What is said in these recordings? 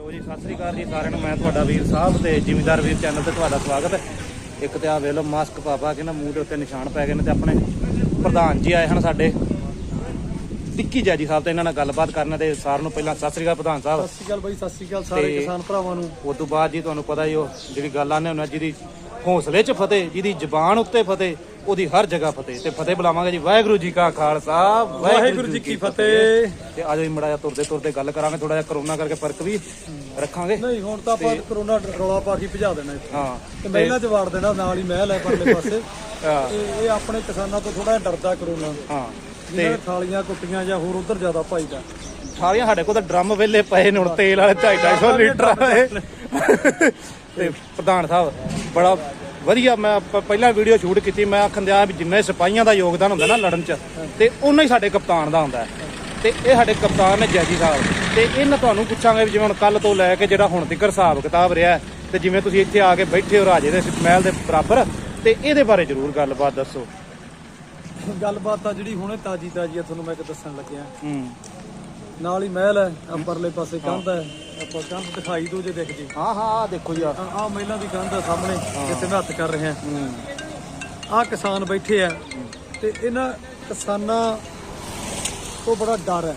लो जी सत श्री अकाल जी सारे मैं तुहाडा वीर साहब ते जिमीदार वीर चैनल ते तुहाडा स्वागत है। एक तो आ वेख लो मास्क पा के ना मूँह के उत्ते निशान पै गए ने ते अपने प्रधान जी आए हैं साडे टिक्की जैजी साहब ते इन्हां नाल गलबात करना ते सारिਆਂ ਨੂੰ ਪਹਿਲਾਂ सत श्री अकाल प्रधान साहब। सत श्री अकाल भाई, सत श्री अकाल सारे किसान भरावां ਨੂੰ। उस तो बाद जी तुहानूं पता ही हो जिहड़ी गल आने हुंदे जिहदी हौसले च फतेह जिहदी जबान उत्ते फतेह ਉਹਦੀ हर जगह फतेह ते फतेह बुलावांगे जी वाहिगुरू जी का खालसा वाहिगुरू जी की फतेह। ते आज मड़ा जा तुरदे तुरदे गल करांगे थोड़ा जिहा कोरोना करके फर्क भी रखांगे। नहीं हुण तां आपां कोरोना रौला पा के भजा देना इत्थे। हां ते महिला च वाड़ देना नाल ही महल है परले पासे। ते ये अपने किसानां तो थोड़ा डरदा कोरोना। हां ते थालियां कुट्टियां ਜਾਂ ਹੋਰ ਉਧਰ ਜ਼ਿਆਦਾ ਭਾਈਦਾ। थालियां ਸਾਡੇ ਕੋਲ ਤਾਂ ਡਰਮ ਵੇਲੇ ਪਏ ਨੇ ਹੁਣ ਤੇਲ ਵਾਲੇ 250 ਲੀਟਰ ਵਾਲੇ। ਤੇ ਪ੍ਰਧਾਨ ਸਾਹਿਬ ਬੜਾ ਵਧੀਆ मैं ਪਹਿਲਾਂ ਵੀਡੀਓ ਸ਼ੂਟ ਕੀਤੀ मैं ਆਖਣ ਦਿਆ ਵੀ ਜਿੰਨੇ ਸਿਪਾਹੀਆਂ ਦਾ ਯੋਗਦਾਨ ਹੁੰਦਾ ਨਾ ਲੜਨ ਚ ਤੇ ਉਹਨਾਂ ਹੀ ਸਾਡੇ ਕਪਤਾਨ ਦਾ ਹੁੰਦਾ ਤੇ ਇਹ ਸਾਡੇ ਕਪਤਾਨ ਨੇ ਜੈਜੀ ਸਾਹਿਬ ਤੇ ਇਹਨਾਂ ਤੁਹਾਨੂੰ ਪੁੱਛਾਂਗੇ ਵੀ ਜਿਵੇਂ ਹੁਣ ਕੱਲ ਤੋਂ ਲੈ ਕੇ ਜਿਹੜਾ ਹੁਣ ਤੱਕ ਹਿਸਾਬ ਕਿਤਾਬ ਰਿਹਾ ਤੇ ਜਿਵੇਂ ਤੁਸੀਂ ਇੱਥੇ ਆ ਕੇ ਬੈਠੇ ਹੋ ਰਾਜੇ ਦੇ ਮਹਿਲ ਦੇ ਬਰਾਬਰ ਤੇ ਇਹਦੇ ਬਾਰੇ ਜ਼ਰੂਰ ਗੱਲਬਾਤ ਦੱਸੋ। ਗੱਲਬਾਤ ਆ ਜਿਹੜੀ ਹੁਣੇ ਤਾਜੀ ਆ ਤੁਹਾਨੂੰ ਮੈਂ ਦੱਸਣ ਲੱਗਿਆ। ਨਾਲ ਹੀ ਮਹਿਲ ਹੈ ਆ ਪਰਲੇ ਪਾਸੇ ਕੰਧ ਹੈ ਆਪਾਂ ਕੰਧ ਦਿਖਾਈ ਦੋ ਜੇ ਦਿਖ ਜੀ। ਹਾਂ ਹਾਂ ਆ ਦੇਖੋ ਜੀ ਆ ਮਹਿਲਾਂ ਦੀ ਕੰਧ ਆ ਸਾਹਮਣੇ ਜਿੱਥੇ ਮੈਂ ਹੱਥ ਕਰ ਰਿਹਾ। ਆ ਕਿਸਾਨ ਬੈਠੇ ਆ ਤੇ ਇਹਨਾਂ ਕਿਸਾਨਾਂ ਤੋਂ ਬੜਾ ਡਰ ਹੈ।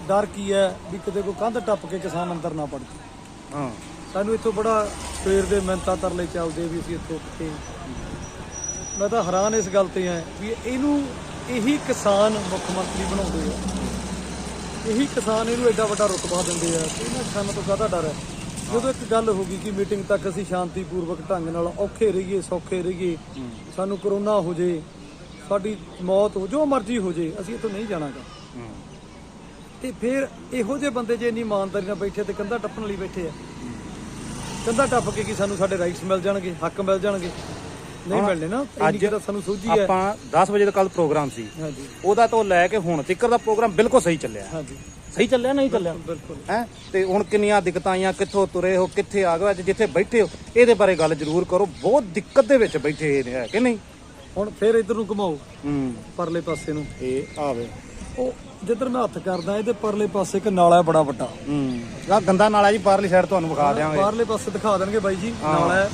ਡਰ ਕੀ ਹੈ ਵੀ ਕਿਤੇ ਕੋਈ ਕੰਧ ਟੱਪ ਕੇ ਕਿਸਾਨ ਅੰਦਰ ਨਾ ਵੜ ਜਾਵੇ। ਹਾਂ ਸਾਨੂੰ ਇੱਥੋਂ ਬੜਾ ਸਵੇਰ ਦੇ ਮਿੰਨਤਾਂ ਤਰਲੇ ਚੱਲਦੇ ਵੀ ਅਸੀਂ ਇੱਥੋਂ ਉੱਠੇ। ਮੈਂ ਤਾਂ ਹੈਰਾਨ ਇਸ ਗੱਲ ਤੇ ਆ ਵੀ ਇਹਨੂੰ ਇਹੀ ਕਿਸਾਨ ਮੁੱਖ ਮੰਤਰੀ ਬਣਾਉਂਦੇ ਆ। ਇਹੀ ਕਿਸਾਨ ਇਹਨੂੰ ਐਡਾ ਵੱਡਾ ਰੁਤਬਾ ਦਿੰਦੇ ਆ ਤੇ ਇਹਨਾਂ ਕਿਸਾਨਾਂ ਤੋਂ ਕਾਹਦਾ ਡਰ ਹੈ। ਜਦੋਂ ਇੱਕ ਗੱਲ ਹੋ ਗਈ ਕਿ ਮੀਟਿੰਗ ਤੱਕ ਅਸੀਂ ਸ਼ਾਂਤੀਪੂਰਵਕ ਢੰਗ ਨਾਲ ਔਖੇ ਰਹੀਏ ਸੌਖੇ ਰਹੀਏ ਸਾਨੂੰ ਕਰੋਨਾ ਹੋ ਜੇ ਸਾਡੀ ਮੌਤ ਹੋ ਜੋ ਮਰਜ਼ੀ ਹੋ ਜੇ ਅਸੀਂ ਇੱਥੋਂ ਨਹੀਂ ਜਾਣਾਗਾ। ਤੇ ਫਿਰ ਇਹੋ ਜਿਹੇ ਬੰਦੇ ਜੇ ਇੰਨੀ ਇਮਾਨਦਾਰੀ ਨਾਲ ਬੈਠੇ ਤੇ ਕੰਧਾ ਟੱਪਣ ਲਈ ਬੈਠੇ ਆ। ਕੰਧਾ ਟੱਪ ਕੇ ਕੀ ਸਾਨੂੰ ਸਾਡੇ ਰਾਈਟਸ ਮਿਲ ਜਾਣਗੇ ਹੱਕ ਮਿਲ ਜਾਣਗੇ ਨਹੀਂ ਮਿਲਣੇ ਨਾ। ਅੱਜ ਸਾਨੂੰ ਸੋਝੀ ਹੈ ਆਪਾਂ 10 ਵਜੇ ਦਾ ਕੱਲ ਪ੍ਰੋਗਰਾਮ ਸੀ ਉਹਦਾ ਤੋਂ ਲੈ ਕੇ ਹੁਣ ਤੱਕ ਦਾ ਪ੍ਰੋਗਰਾਮ ਬਿਲਕੁਲ ਸਹੀ ਚੱਲਿਆ। ਹਾਂਜੀ ਸਹੀ ਚੱਲਿਆ ਨਹੀਂ ਚੱਲਿਆ ਬਿਲਕੁਲ ਹੈ ਤੇ ਹੁਣ ਕਿੰਨੀਆਂ ਦਿੱਕਤਾਂ ਆਈਆਂ ਕਿੱਥੋਂ ਤੁਰੇ ਹੋ ਕਿੱਥੇ ਆ ਗਏ ਅੱਜ ਜਿੱਥੇ ਬੈਠੇ ਹੋ ਇਹਦੇ ਬਾਰੇ ਗੱਲ ਜ਼ਰੂਰ ਕਰੋ। ਬਹੁਤ ਦਿੱਕਤ ਦੇ ਵਿੱਚ ਬੈਠੇ ਨੇ ਹੈ ਕਿ ਨਹੀਂ। ਹੁਣ ਫਿਰ ਇੱਧਰ ਨੂੰ ਘੁਮਾਓ ਪਰਲੇ ਪਾਸੇ ਨੂੰ ਇਹ ਆਵੇ ਉਹ ਜਿੱਧਰ ਮੈਂ ਹੱਥ ਕਰਦਾ ਇਹਦੇ ਪਰਲੇ ਪਾਸੇ ਇੱਕ ਨਾਲਾ ਬੜਾ ਵੱਡਾ। ਆ ਗੰਦਾ ਨਾਲਾ ਜੀ ਪਰਲੀ ਸਾਈਡ ਤੁਹਾਨੂੰ ਵਿਖਾ ਦਿਆਂਗੇ। ਪਰਲੇ ਪਾਸੇ ਦਿਖਾ ਦੇਣਗੇ ਬਾਈ ਜੀ ਨਾਲਾ ਹੈ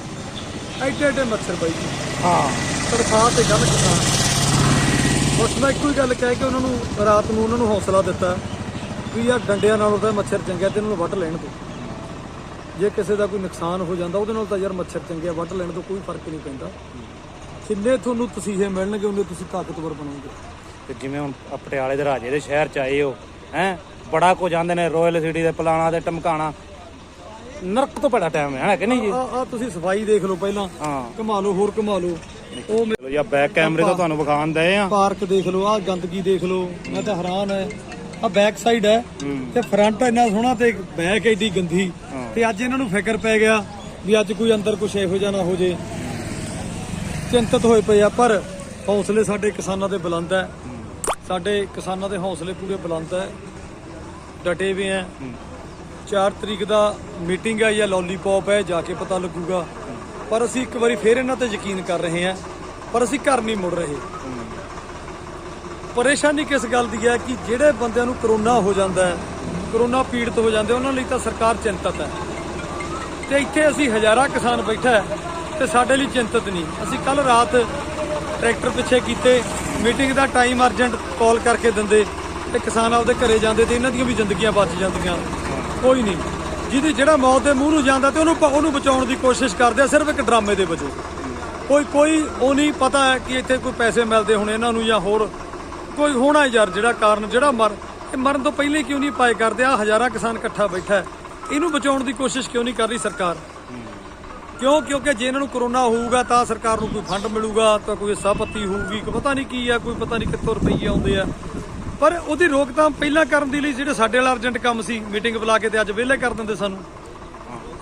ਐਡੇ ਐਡੇ ਮੱਛਰ ਬਾਈ ਜੀ। ਹਾਂ ਤੜਫਾ ਤੇ ਗੱਲ ਕਿਸਾਨ ਬਸ ਮੈਂ ਇੱਕੋ ਹੀ ਗੱਲ ਕਹਿ ਕੇ ਉਹਨਾਂ ਨੂੰ ਰਾਤ ਨੂੰ ਉਹਨਾਂ ਨੂੰ ਹੌਸਲਾ ਦਿੱਤਾ ਵੀ ਯਾਰ ਡੰਡਿਆਂ ਨਾਲੋਂ ਤਾਂ ਮੱਛਰ ਚੰਗਿਆ ਤੇ ਇਹਨਾਂ ਨੂੰ ਵੱਢ ਲੈਣ ਤੋਂ। ਜੇ ਕਿਸੇ ਦਾ ਕੋਈ ਨੁਕਸਾਨ ਹੋ ਜਾਂਦਾ ਉਹਦੇ ਨਾਲ ਤਾਂ ਯਾਰ ਮੱਛਰ ਚੰਗਿਆ ਵੱਢ ਲੈਣ ਤੋਂ ਕੋਈ ਫਰਕ ਨਹੀਂ ਪੈਂਦਾ। ਜਿੰਨੇ ਤੁਹਾਨੂੰ ਤਸੀਹੇ ਮਿਲਣਗੇ ਉਹਨੇ ਤੁਸੀਂ ਤਾਕਤਵਰ ਬਣੋਗੇ। ਤੇ ਜਿਵੇਂ ਹੁਣ ਪਟਿਆਲੇ ਦੇ ਰਾਜੇ ਦੇ ਸ਼ਹਿਰ ਚ ਆਏ ਹੋ ਹੈ ਬੜਾ ਕੁਝ ਆਂਦੇ ਨੇ ਰੋਇਲ ਸਿਟੀ ਦੇ ਪਲਾਣਾ ਤੇ ਟਮਕਾਣਾ ਨਰਕ ਤੋਂ ਬੜਾ ਟਾਈਮ ਹੈ ਕਿ ਨਹੀਂ ਜੀ। ਆ ਤੁਸੀਂ ਸਫਾਈ ਦੇਖ ਲਓ ਪਹਿਲਾਂ ਘੁਮਾ ਲਓ ਹੋਰ ਘੁਮਾ ਲਓ ਉਹ ਚਲੋ ਜੀ ਬੈਕ ਕੈਮਰੇ ਤੋਂ ਤੁਹਾਨੂੰ ਵਿਖਾਣ ਦਏ ਆ। ਪਾਰਕ ਦੇਖ ਲਓ ਆ ਗੰਦਗੀ ਦੇਖ ਲਓ ਮੈਂ ਤਾਂ ਹੈਰਾਨ ਹੈ। ਆ ਬੈਕ ਸਾਈਡ ਹੈ ਤੇ ਫਰੰਟ ਇੰਨਾ ਸੋਹਣਾ ਤੇ ਬੈਕ ਐਡੀ ਗੰਦੀ ਤੇ ਅੱਜ ਇਹਨਾਂ ਨੂੰ ਫਿਕਰ ਪੈ ਗਿਆ ਵੀ ਅੱਜ ਕੋਈ ਅੰਦਰ ਕੁਛ ਇਹੋ ਜਿਹਾ ਨਾ ਹੋ ਜੇ। ਚਿੰਤਤ ਹੋਏ ਪਏ ਆ ਪਰ ਹੌਸਲੇ ਸਾਡੇ ਕਿਸਾਨਾਂ ਦੇ ਬੁਲੰਦ ਹੈ। ਸਾਡੇ ਕਿਸਾਨਾਂ ਦੇ ਹੌਸਲੇ ਪੂਰੇ ਬੁਲੰਦ ਹੈ ਡਟੇ ਵੀ ਹੈ। 4 ਤਰੀਕ ਦਾ ਮੀਟਿੰਗ ਹੈ ਜਾਂ ਲੋਲੀਪੌਪ ਹੈ ਜਾ ਕੇ ਪਤਾ ਲੱਗੂਗਾ। ਪਰ ਅਸੀਂ ਇੱਕ ਵਾਰੀ ਫੇਰ ਇਹਨਾਂ ਤੇ ਯਕੀਨ ਕਰ ਰਹੇ ਹਾਂ ਪਰ ਅਸੀਂ ਘਰ ਨਹੀਂ ਮੁੜ ਰਹੇ। ਪਰੇਸ਼ਾਨੀ ਕਿਸ ਗੱਲ ਦੀ ਹੈ ਕਿ ਜਿਹੜੇ ਬੰਦਿਆਂ ਨੂੰ ਕਰੋਨਾ ਹੋ ਜਾਂਦਾ ਹੈ ਕਰੋਨਾ ਪੀੜਤ ਹੋ ਜਾਂਦੇ ਉਹਨਾਂ ਲਈ ਤਾਂ ਸਰਕਾਰ ਚਿੰਤਤ ਹੈ ਤੇ ਇੱਥੇ ਅਸੀਂ ਹਜ਼ਾਰਾਂ ਕਿਸਾਨ ਬੈਠਾ ਹੈ ਤੇ ਸਾਡੇ ਲਈ ਚਿੰਤਤ ਨਹੀਂ। ਅਸੀਂ ਕੱਲ ਰਾਤ ਟਰੈਕਟਰ ਪਿੱਛੇ ਕੀਤੇ ਮੀਟਿੰਗ ਦਾ ਟਾਈਮ ਅਰਜੈਂਟ ਕਾਲ ਕਰਕੇ ਦਿੰਦੇ ਤੇ ਕਿਸਾਨ ਆਪਦੇ ਘਰੇ ਜਾਂਦੇ ਤੇ ਇਹਨਾਂ ਦੀਆਂ ਵੀ ਜ਼ਿੰਦਗੀਆਂ ਬਚ ਜਾਂਦੀਆਂ। ਕੋਈ ਨਹੀਂ ਜਿਹਦੀ ਜਿਹੜਾ ਮੌਤ ਦੇ ਮੂੰਹ ਨੂੰ ਜਾਂਦਾ ਤੇ ਉਹਨੂੰ ਬਚਾਉਣ ਦੀ ਕੋਸ਼ਿਸ਼ ਕਰਦੇ ਆ ਸਿਰਫ ਇੱਕ ਡਰਾਮੇ ਦੇ ਵਜੋਂ। ਕੋਈ ਉਹ ਨਹੀਂ ਪਤਾ ਹੈ ਕਿ ਇੱਥੇ ਕੋਈ ਪੈਸੇ ਮਿਲਦੇ ਹੋਣੇ ਇਹਨਾਂ ਨੂੰ ਜਾਂ ਹੋਰ ਕੋਈ ਹੋਣਾ ਯਾਰ ਜਿਹੜਾ ਕਾਰਨ ਜਿਹੜਾ ਮਰਨ ਤੋਂ ਪਹਿਲੇ ਕਿਉਂ ਨਹੀਂ ਪਾਏ ਕਰਦੇ। ਆ ਹਜ਼ਾਰਾਂ ਕਿਸਾਨ ਇਕੱਠਾ ਬੈਠਾ ਇਹਨੂੰ ਬਚਾਉਣ ਦੀ ਕੋਸ਼ਿਸ਼ ਕਿਉਂ ਨਹੀਂ ਕਰ ਰਹੀ ਸਰਕਾਰ। ਕਿਉਂਕਿ ਜੇ ਇਹਨਾਂ ਨੂੰ ਕਰੋਨਾ ਹੋਊਗਾ ਤਾਂ ਸਰਕਾਰ ਨੂੰ ਕੋਈ ਫੰਡ ਮਿਲੂਗਾ ਤਾਂ ਕੋਈ ਹਿੱਸਾਪੱਤੀ ਹੋਊਗੀ ਪਤਾ ਨਹੀਂ ਕੀ ਆ ਕੋਈ ਪਤਾ ਨਹੀਂ ਕਿੱਥੋਂ ਰੁਪਈਏ ਆਉਂਦੇ ਆ। ਪਰ ਉਹਦੀ ਰੋਕਥਾਮ ਪਹਿਲਾਂ ਕਰਨ ਦੇ ਲਈ ਜਿਹੜੇ ਸਾਡੇ ਵਾਲਾ ਅਰਜੈਂਟ ਕੰਮ ਸੀ ਮੀਟਿੰਗ ਬੁਲਾ ਕੇ ਤੇ ਅੱਜ ਵਿਹਲੇ ਕਰ ਦਿੰਦੇ ਸਾਨੂੰ।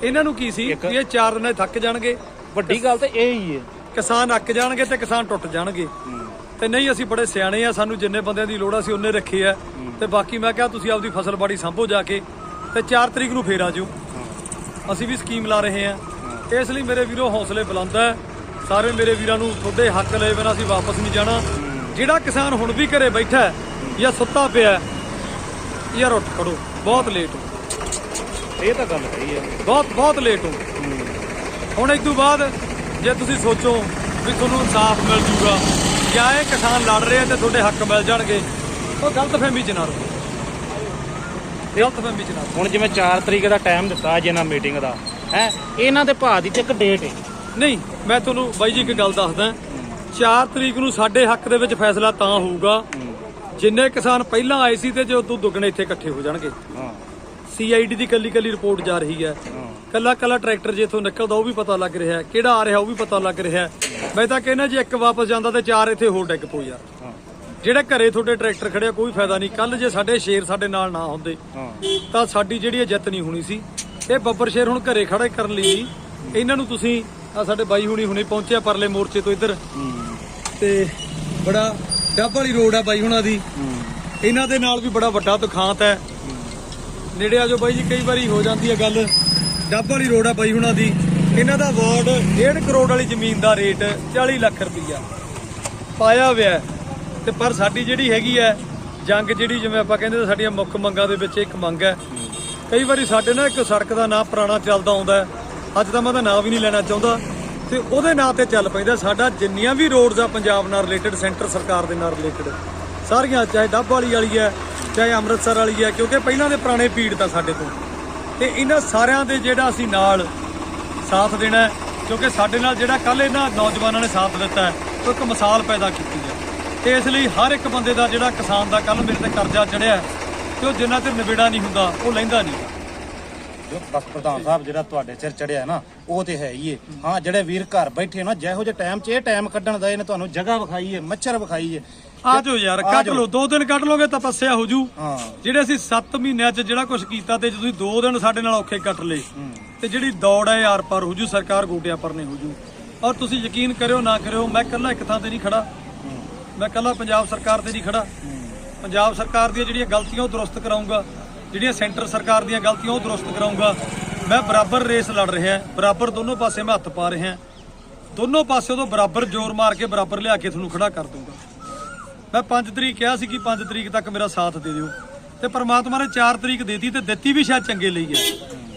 ਇਹਨਾਂ ਨੂੰ ਕੀ ਸੀ ਵੀ ਇਹ 4 ਦਿਨਾਂ ਥੱਕ ਜਾਣਗੇ। ਵੱਡੀ ਗੱਲ ਤਾਂ ਇਹ ਹੀ ਹੈ ਕਿਸਾਨ ਅੱਕ ਜਾਣਗੇ ਤੇ ਕਿਸਾਨ ਟੁੱਟ ਜਾਣਗੇ ਤੇ ਨਹੀਂ ਅਸੀਂ ਬੜੇ ਸਿਆਣੇ ਆ ਸਾਨੂੰ ਜਿੰਨੇ ਬੰਦਿਆਂ ਦੀ ਲੋੜ ਆ ਅਸੀਂ ਉਹਨੇ ਰੱਖੇ ਆ ਤੇ ਬਾਕੀ ਮੈਂ ਕਿਹਾ ਤੁਸੀਂ ਆਪਦੀ ਫਸਲਬਾੜੀ ਸੰਭੋ ਜਾ ਕੇ ਤੇ 4 ਤਰੀਕ ਨੂੰ ਫੇਰ ਆ ਜਿਓ। ਅਸੀਂ ਵੀ ਸਕੀਮ ਲਾ ਰਹੇ ਆ ਇਸ ਲਈ ਮੇਰੇ ਵੀਰੋ ਹੌਸਲੇ ਬੁਲੰਦ ਹੈ। ਸਾਰੇ ਮੇਰੇ ਵੀਰਾਂ ਨੂੰ ਤੁਹਾਡੇ ਹੱਕ ਲਏ ਬਿਨਾਂ ਅਸੀਂ ਵਾਪਸ ਨਹੀਂ ਜਾਣਾ। ਜਿਹੜਾ ਕਿਸਾਨ ਹੁਣ ਵੀ ਘਰੇ ਬੈਠਾ ਜਾਂ ਸੁੱਤਾ ਪਿਆ ਯਾਰ ਉੱਠ ਖੜੋ ਬਹੁਤ ਲੇਟ ਹੋ। ਇਹ ਤਾਂ ਗੱਲ ਸਹੀ ਹੈ। ਬਹੁਤ ਲੇਟ ਹੋ। ਹੁਣ ਇਸ ਤੋਂ ਬਾਅਦ ਜੇ ਤੁਸੀਂ ਸੋਚੋ ਵੀ ਤੁਹਾਨੂੰ ਇਨਸਾਫ ਮਿਲ ਜੂਗਾ ਜਾਂ ਇਹ ਕਿਸਾਨ ਲੜ ਰਹੇ ਆ ਤੇ ਤੁਹਾਡੇ ਹੱਕ ਮਿਲ ਜਾਣਗੇ, ਉਹ ਗਲਤਫਹਿਮੀ ਚ ਨਾ ਰਹੋ, ਗਲਤਫਹਿਮੀ ਚ ਨਾ ਰਹੋ। ਹੁਣ ਜਿਵੇਂ 4 ਤਰੀਕ ਦਾ ਟਾਈਮ ਦਿੱਤਾ ਜੇ ਨਾ ਮੀਟਿੰਗ ਦਾ ਹੈ, ਇਹਨਾਂ ਦੇ ਭਾਅ ਦੀ ਤੇ ਇੱਕ ਡੇਟ ਹੈ। ਨਹੀਂ, ਮੈਂ ਤੁਹਾਨੂੰ ਬਾਈ ਜੀ ਇੱਕ ਗੱਲ ਦੱਸਦਾ, 4 ਤਰੀਕ ਨੂੰ ਸਾਡੇ ਹੱਕ ਦੇ ਵਿੱਚ ਫੈਸਲਾ ਤਾਂ ਹੋਊਗਾ ਜਿੰਨੇ ਕਿਸਾਨ ਪਹਿਲਾਂ ਆਏ ਸੀ ਤੇ ਜੇ ਉਦੋਂ ਦੁੱਗਣੇ ਇੱਥੇ ਇਕੱਠੇ ਹੋ ਜਾਣਗੇ। CID ਦੀ ਕੱਲੀ ਰਿਪੋਰਟ ਜਾ ਰਹੀ ਹੈ, ਕੱਲਾ ਟਰੈਕਟਰ ਜੇ ਇੱਥੋਂ ਨਿਕਲਦਾ ਉਹ ਵੀ ਪਤਾ ਲੱਗ ਰਿਹਾ, ਕਿਹੜਾ ਆ ਰਿਹਾ ਉਹ ਵੀ ਪਤਾ ਲੱਗ ਰਿਹਾ। ਮੈਂ ਤਾਂ ਕਹਿੰਦਾ ਜੇ ਇੱਕ ਵਾਪਸ ਜਾਂਦਾ ਤੇ 4 ਇੱਥੇ ਹੋਰ ਡਿੱਗ ਪਓ ਯਾਰ। ਜਿਹੜੇ ਘਰੇ ਤੁਹਾਡੇ ਟਰੈਕਟਰ ਖੜੇ ਆ ਕੋਈ ਫਾਇਦਾ ਨਹੀਂ। ਕੱਲ ਜੇ ਸਾਡੇ ਸ਼ੇਰ ਸਾਡੇ ਨਾਲ ਨਾ ਹੁੰਦੇ ਤਾਂ ਸਾਡੀ ਜਿਹੜੀ ਇਹ ਜਿੱਤ ਨਹੀਂ ਹੋਣੀ ਸੀ। ਇਹ ਬੱਬਰ ਸ਼ੇਰ ਹੁਣ ਘਰੇ ਖੜੇ ਕਰਨ ਲਈ ਇਹਨਾਂ ਨੂੰ ਤੁਸੀਂ ਆ ਸਾਡੇ ਬਾਈ ਹੁਣੇ ਪਹੁੰਚਿਆ ਪਰਲੇ ਮੋਰਚੇ ਤੋਂ ਇੱਧਰ, ਤੇ ਬੜਾ ਡੱਬ ਵਾਲੀ ਰੋਡ ਆ ਬਾਈ ਹੁਣਾਂ ਦੀ, ਇਹਨਾਂ ਦੇ ਨਾਲ ਵੀ ਬੜਾ ਵੱਡਾ ਦੁਖਾਂਤ ਹੈ। ਨੇੜੇ ਆ ਜੋ ਬਾਈ ਜੀ, ਕਈ ਵਾਰੀ ਹੋ ਜਾਂਦੀ ਹੈ ਗੱਲ। ਡੱਬ ਵਾਲੀ ਰੋਡ ਆ ਬਾਈ ਹੁਣਾਂ ਦੀ, ਇਹਨਾਂ ਦਾ ਵਾਰਡ 1.5 ਕਰੋੜ ਵਾਲੀ ਜ਼ਮੀਨ ਦਾ ਰੇਟ 40 ਲੱਖ ਰੁਪਈਆ ਪਾਇਆ ਹੋਇਆ ਤੇ ਪਰ ਸਾਡੀ ਜਿਹੜੀ ਹੈਗੀ ਹੈ ਜੰਗ, ਜਿਹੜੀ ਜਿਵੇਂ ਆਪਾਂ ਕਹਿੰਦੇ ਸਾਡੀਆਂ ਮੁੱਖ ਮੰਗਾਂ ਦੇ ਵਿੱਚ ਇੱਕ ਮੰਗ ਹੈ। ਕਈ ਵਾਰੀ ਸਾਡੇ ਨਾਲ ਇੱਕ ਸੜਕ ਦਾ ਨਾਂ ਪੁਰਾਣਾ ਚੱਲਦਾ ਆਉਂਦਾ, ਅੱਜ ਤਾਂ ਮੈਂ ਉਹਦਾ ਨਾਂ ਵੀ ਨਹੀਂ ਲੈਣਾ ਚਾਹੁੰਦਾ, ਤੇ ਉਹਦੇ ਨਾਂ ਤੇ ਚੱਲ ਪੈਂਦਾ। ਸਾਡਾ ਜਿੰਨੀਆਂ ਵੀ ਰੋਡਸ ਆ ਪੰਜਾਬ ਨਾਲ ਰਿਲੇਟਡ, ਸੈਂਟਰ ਸਰਕਾਰ ਦੇ ਨਾਲ ਰਿਲੇਟਡ ਸਾਰੀਆਂ, ਚਾਹੇ ਡੱਬ ਵਾਲੀ ਹੈ, ਚਾਹੇ ਅੰਮ੍ਰਿਤਸਰ ਵਾਲੀ ਹੈ, ਕਿਉਂਕਿ ਪਹਿਲਾਂ ਦੇ ਪੁਰਾਣੇ ਪੀੜਤ ਆ ਸਾਡੇ ਤੋਂ, ਤੇ ਇਹਨਾਂ ਸਾਰਿਆਂ ਦੇ ਜਿਹੜਾ ਅਸੀਂ ਨਾਲ ਸਾਥ ਦੇਣਾ ਹੈ। ਕਿਉਂਕਿ ਸਾਡੇ ਨਾਲ ਜਿਹੜਾ ਕੱਲ ਇਹਨਾਂ ਨੌਜਵਾਨਾਂ ਨੇ ਸਾਥ ਦਿੱਤਾ ਉਹ ਇੱਕ ਮਿਸਾਲ ਪੈਦਾ ਕੀਤੀ ਹੈ। ਤੇ ਇਸ ਲਈ ਹਰ ਇੱਕ ਬੰਦੇ ਦਾ ਜਿਹੜਾ ਕਿਸਾਨ ਦਾ ਕੱਲ ਮੇਰੇ ਤੇ ਕਰਜ਼ਾ ਚੜਿਆ ਤੇ ਉਹ ਜਿੰਨਾ ਚਿਰ ਨਿਬੇੜਾ ਨਹੀਂ ਹੁੰਦਾ ਉਹ ਲੈਂਦਾ ਨਹੀਂ। ਜੋ ਬਸ ਪ੍ਰਧਾਨ ਸਾਹਿਬ ਜਿਹੜਾ ਤੁਹਾਡੇ ਸਿਰ ਚੜਿਆ ਨਾ ਉਹ ਤੇ ਹੈ ਹੀ ਏ। ਹਾਂ, ਜਿਹੜੇ ਵੀਰ ਘਰ ਬੈਠੇ ਨਾ ਜਿਹੋ ਜਿਹੇ ਟਾਈਮ 'ਚ ਇਹ ਟਾਈਮ ਕੱਢਣ ਦਾ, ਇਹਨੇ ਤੁਹਾਨੂੰ ਜਗ੍ਹਾ ਵਿਖਾਈ ਏ, ਮੱਛਰ ਵਿਖਾਈ ਏ। ਆ ਜਾਓ ਯਾਰ, ਕੱਢ ਲਓ, 2 ਦਿਨ ਕੱਢ ਲੋਗੇ ਤਪੱਸਿਆ ਹੋ ਜੂ। ਜਿਹੜੇ ਅਸੀਂ 7 ਮਹੀਨਿਆਂ 'ਚ ਜਿਹੜਾ ਕੁਝ ਕੀਤਾ ਤੇ ਤੁਸੀਂ 2 ਦਿਨ ਸਾਡੇ ਨਾਲ ਔਖੇ ਕੱਟ ਲਏ ਤੇ ਜਿਹੜੀ ਦੌੜ ਹੈ ਆਰ ਪਾਰ ਹੋ ਜੂ, ਸਰਕਾਰ ਗੋਟਿਆਂ ਪਰ ਨਹੀਂ ਹੋ ਜੂ। ਔਰ ਤੁਸੀਂ ਯਕੀਨ ਕਰਿਓ ਨਾ ਕਰਿਓ, ਮੈਂ ਇਕੱਲਾ ਇੱਕ ਥਾਂ ਤੇ ਨਹੀਂ ਖੜਾ, ਮੈਂ ਇਕੱਲਾ ਪੰਜਾਬ ਸਰਕਾਰ ਤੇ ਨਹੀਂ ਖੜਾ। ਪੰਜਾਬ ਸਰਕਾਰ ਦੀਆਂ ਜਿਹੜੀਆਂ ਗਲਤੀਆਂ ਉਹ ਦਰੁਸਤ ਕਰਾਊਂਗਾ, ਜਿਹੜੀਆਂ ਸੈਂਟਰ ਸਰਕਾਰ ਦੀਆਂ ਗਲਤੀਆਂ ਉਹ ਦਰੁਸਤ ਕਰਾਊਂਗਾ। ਮੈਂ ਬਰਾਬਰ ਰੇਸ ਲੜ ਰਿਹਾ, ਬਰਾਬਰ ਦੋਨੋਂ ਪਾਸੇ ਮੈਂ ਹੱਥ ਪਾ ਰਿਹਾ, ਦੋਨੋਂ ਪਾਸੇ ਤੋਂ ਬਰਾਬਰ ਜ਼ੋਰ ਮਾਰ ਕੇ ਬਰਾਬਰ ਲਿਆ ਕੇ ਤੁਹਾਨੂੰ ਖੜਾ ਕਰ ਦੂੰਗਾ। ਮੈਂ 5 ਤਰੀਕ ਕਿਹਾ ਸੀ ਕਿ 5 ਤਰੀਕ ਤੱਕ ਮੇਰਾ ਸਾਥ ਦੇ ਦਿਓ, ਤੇ ਪ੍ਰਮਾਤਮਾ ਨੇ 4 ਤਰੀਕ ਦੇਤੀ, ਤੇ ਦਿੱਤੀ ਵੀ ਸ਼ਾਇਦ ਚੰਗੇ ਲਈ ਹੈ।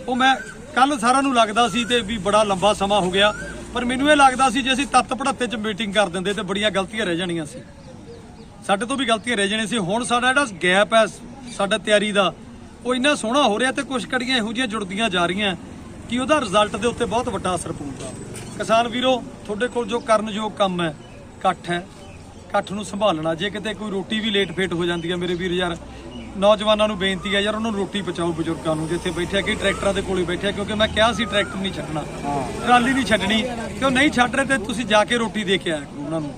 ਉਹ ਮੈਂ ਕੱਲ ਸਾਰਿਆਂ ਨੂੰ ਲੱਗਦਾ ਸੀ ਤੇ ਵੀ ਬੜਾ ਲੰਬਾ ਸਮਾਂ ਹੋ ਗਿਆ, ਪਰ ਮੈਨੂੰ ਇਹ ਲੱਗਦਾ ਸੀ ਜੇ ਅਸੀਂ ਤੱਤ ਪੜਾਤੇ 'ਚ ਮੀਟਿੰਗ ਕਰ ਦਿੰਦੇ ਤੇ ਬੜੀਆਂ ਗਲਤੀਆਂ ਰਹਿ ਜਾਣੀਆਂ ਸੀ, ਸਾਡੇ ਤੋਂ ਵੀ ਗਲਤੀਆਂ ਰਹਿ ਜਾਣੀਆਂ ਸੀ। ਹੁਣ ਸਾਡਾ ਜਿਹੜਾ ਗੈਪ ਹੈ ਸਾਡਾ ਤਿਆਰੀ ਦਾ ਉਹ ਇੰਨਾ ਸੋਹਣਾ ਹੋ ਰਿਹਾ ਤੇ ਕੁਝ ਕੜੀਆਂ ਇਹੋ ਜਿਹੀਆਂ ਜੁੜਦੀਆਂ ਜਾ ਰਹੀਆਂ ਕਿ ਉਹਦਾ ਰਿਜ਼ਲਟ ਦੇ ਉੱਤੇ ਬਹੁਤ ਵੱਡਾ ਅਸਰ ਪਊਗਾ। ਕਿਸਾਨ ਵੀਰੋ, ਤੁਹਾਡੇ ਕੋਲ ਜੋ ਕਰਨਯੋਗ ਕੰਮ ਹੈ, ਇਕੱਠ ਹੈ, ਇਕੱਠ ਨੂੰ ਸੰਭਾਲਣਾ। ਜੇ ਕਿਤੇ ਕੋਈ ਰੋਟੀ ਵੀ ਲੇਟ ਫੇਟ ਹੋ ਜਾਂਦੀ ਹੈ ਮੇਰੇ ਵੀਰ ਯਾਰ, ਨੌਜਵਾਨਾਂ ਨੂੰ ਬੇਨਤੀ ਹੈ ਯਾਰ ਉਹਨਾਂ ਨੂੰ ਰੋਟੀ ਪਹੁੰਚਾਓ, ਬਜ਼ੁਰਗਾਂ ਨੂੰ ਜਿੱਥੇ ਬੈਠਿਆ ਕਿ ਟਰੈਕਟਰਾਂ ਦੇ ਕੋਲੇ ਬੈਠਿਆ, ਕਿਉਂਕਿ ਮੈਂ ਕਿਹਾ ਸੀ ਟਰੈਕਟਰ ਨਹੀਂ ਛੱਡਣਾ, ਟਰਾਲੀ ਨਹੀਂ ਛੱਡਣੀ, ਤੇ ਉਹ ਨਹੀਂ ਛੱਡ ਰਹੇ ਤੇ ਤੁਸੀਂ ਜਾ ਕੇ ਰੋਟੀ ਦੇ ਕੇ ਆਇਆ ਉਹਨਾਂ ਨੂੰ।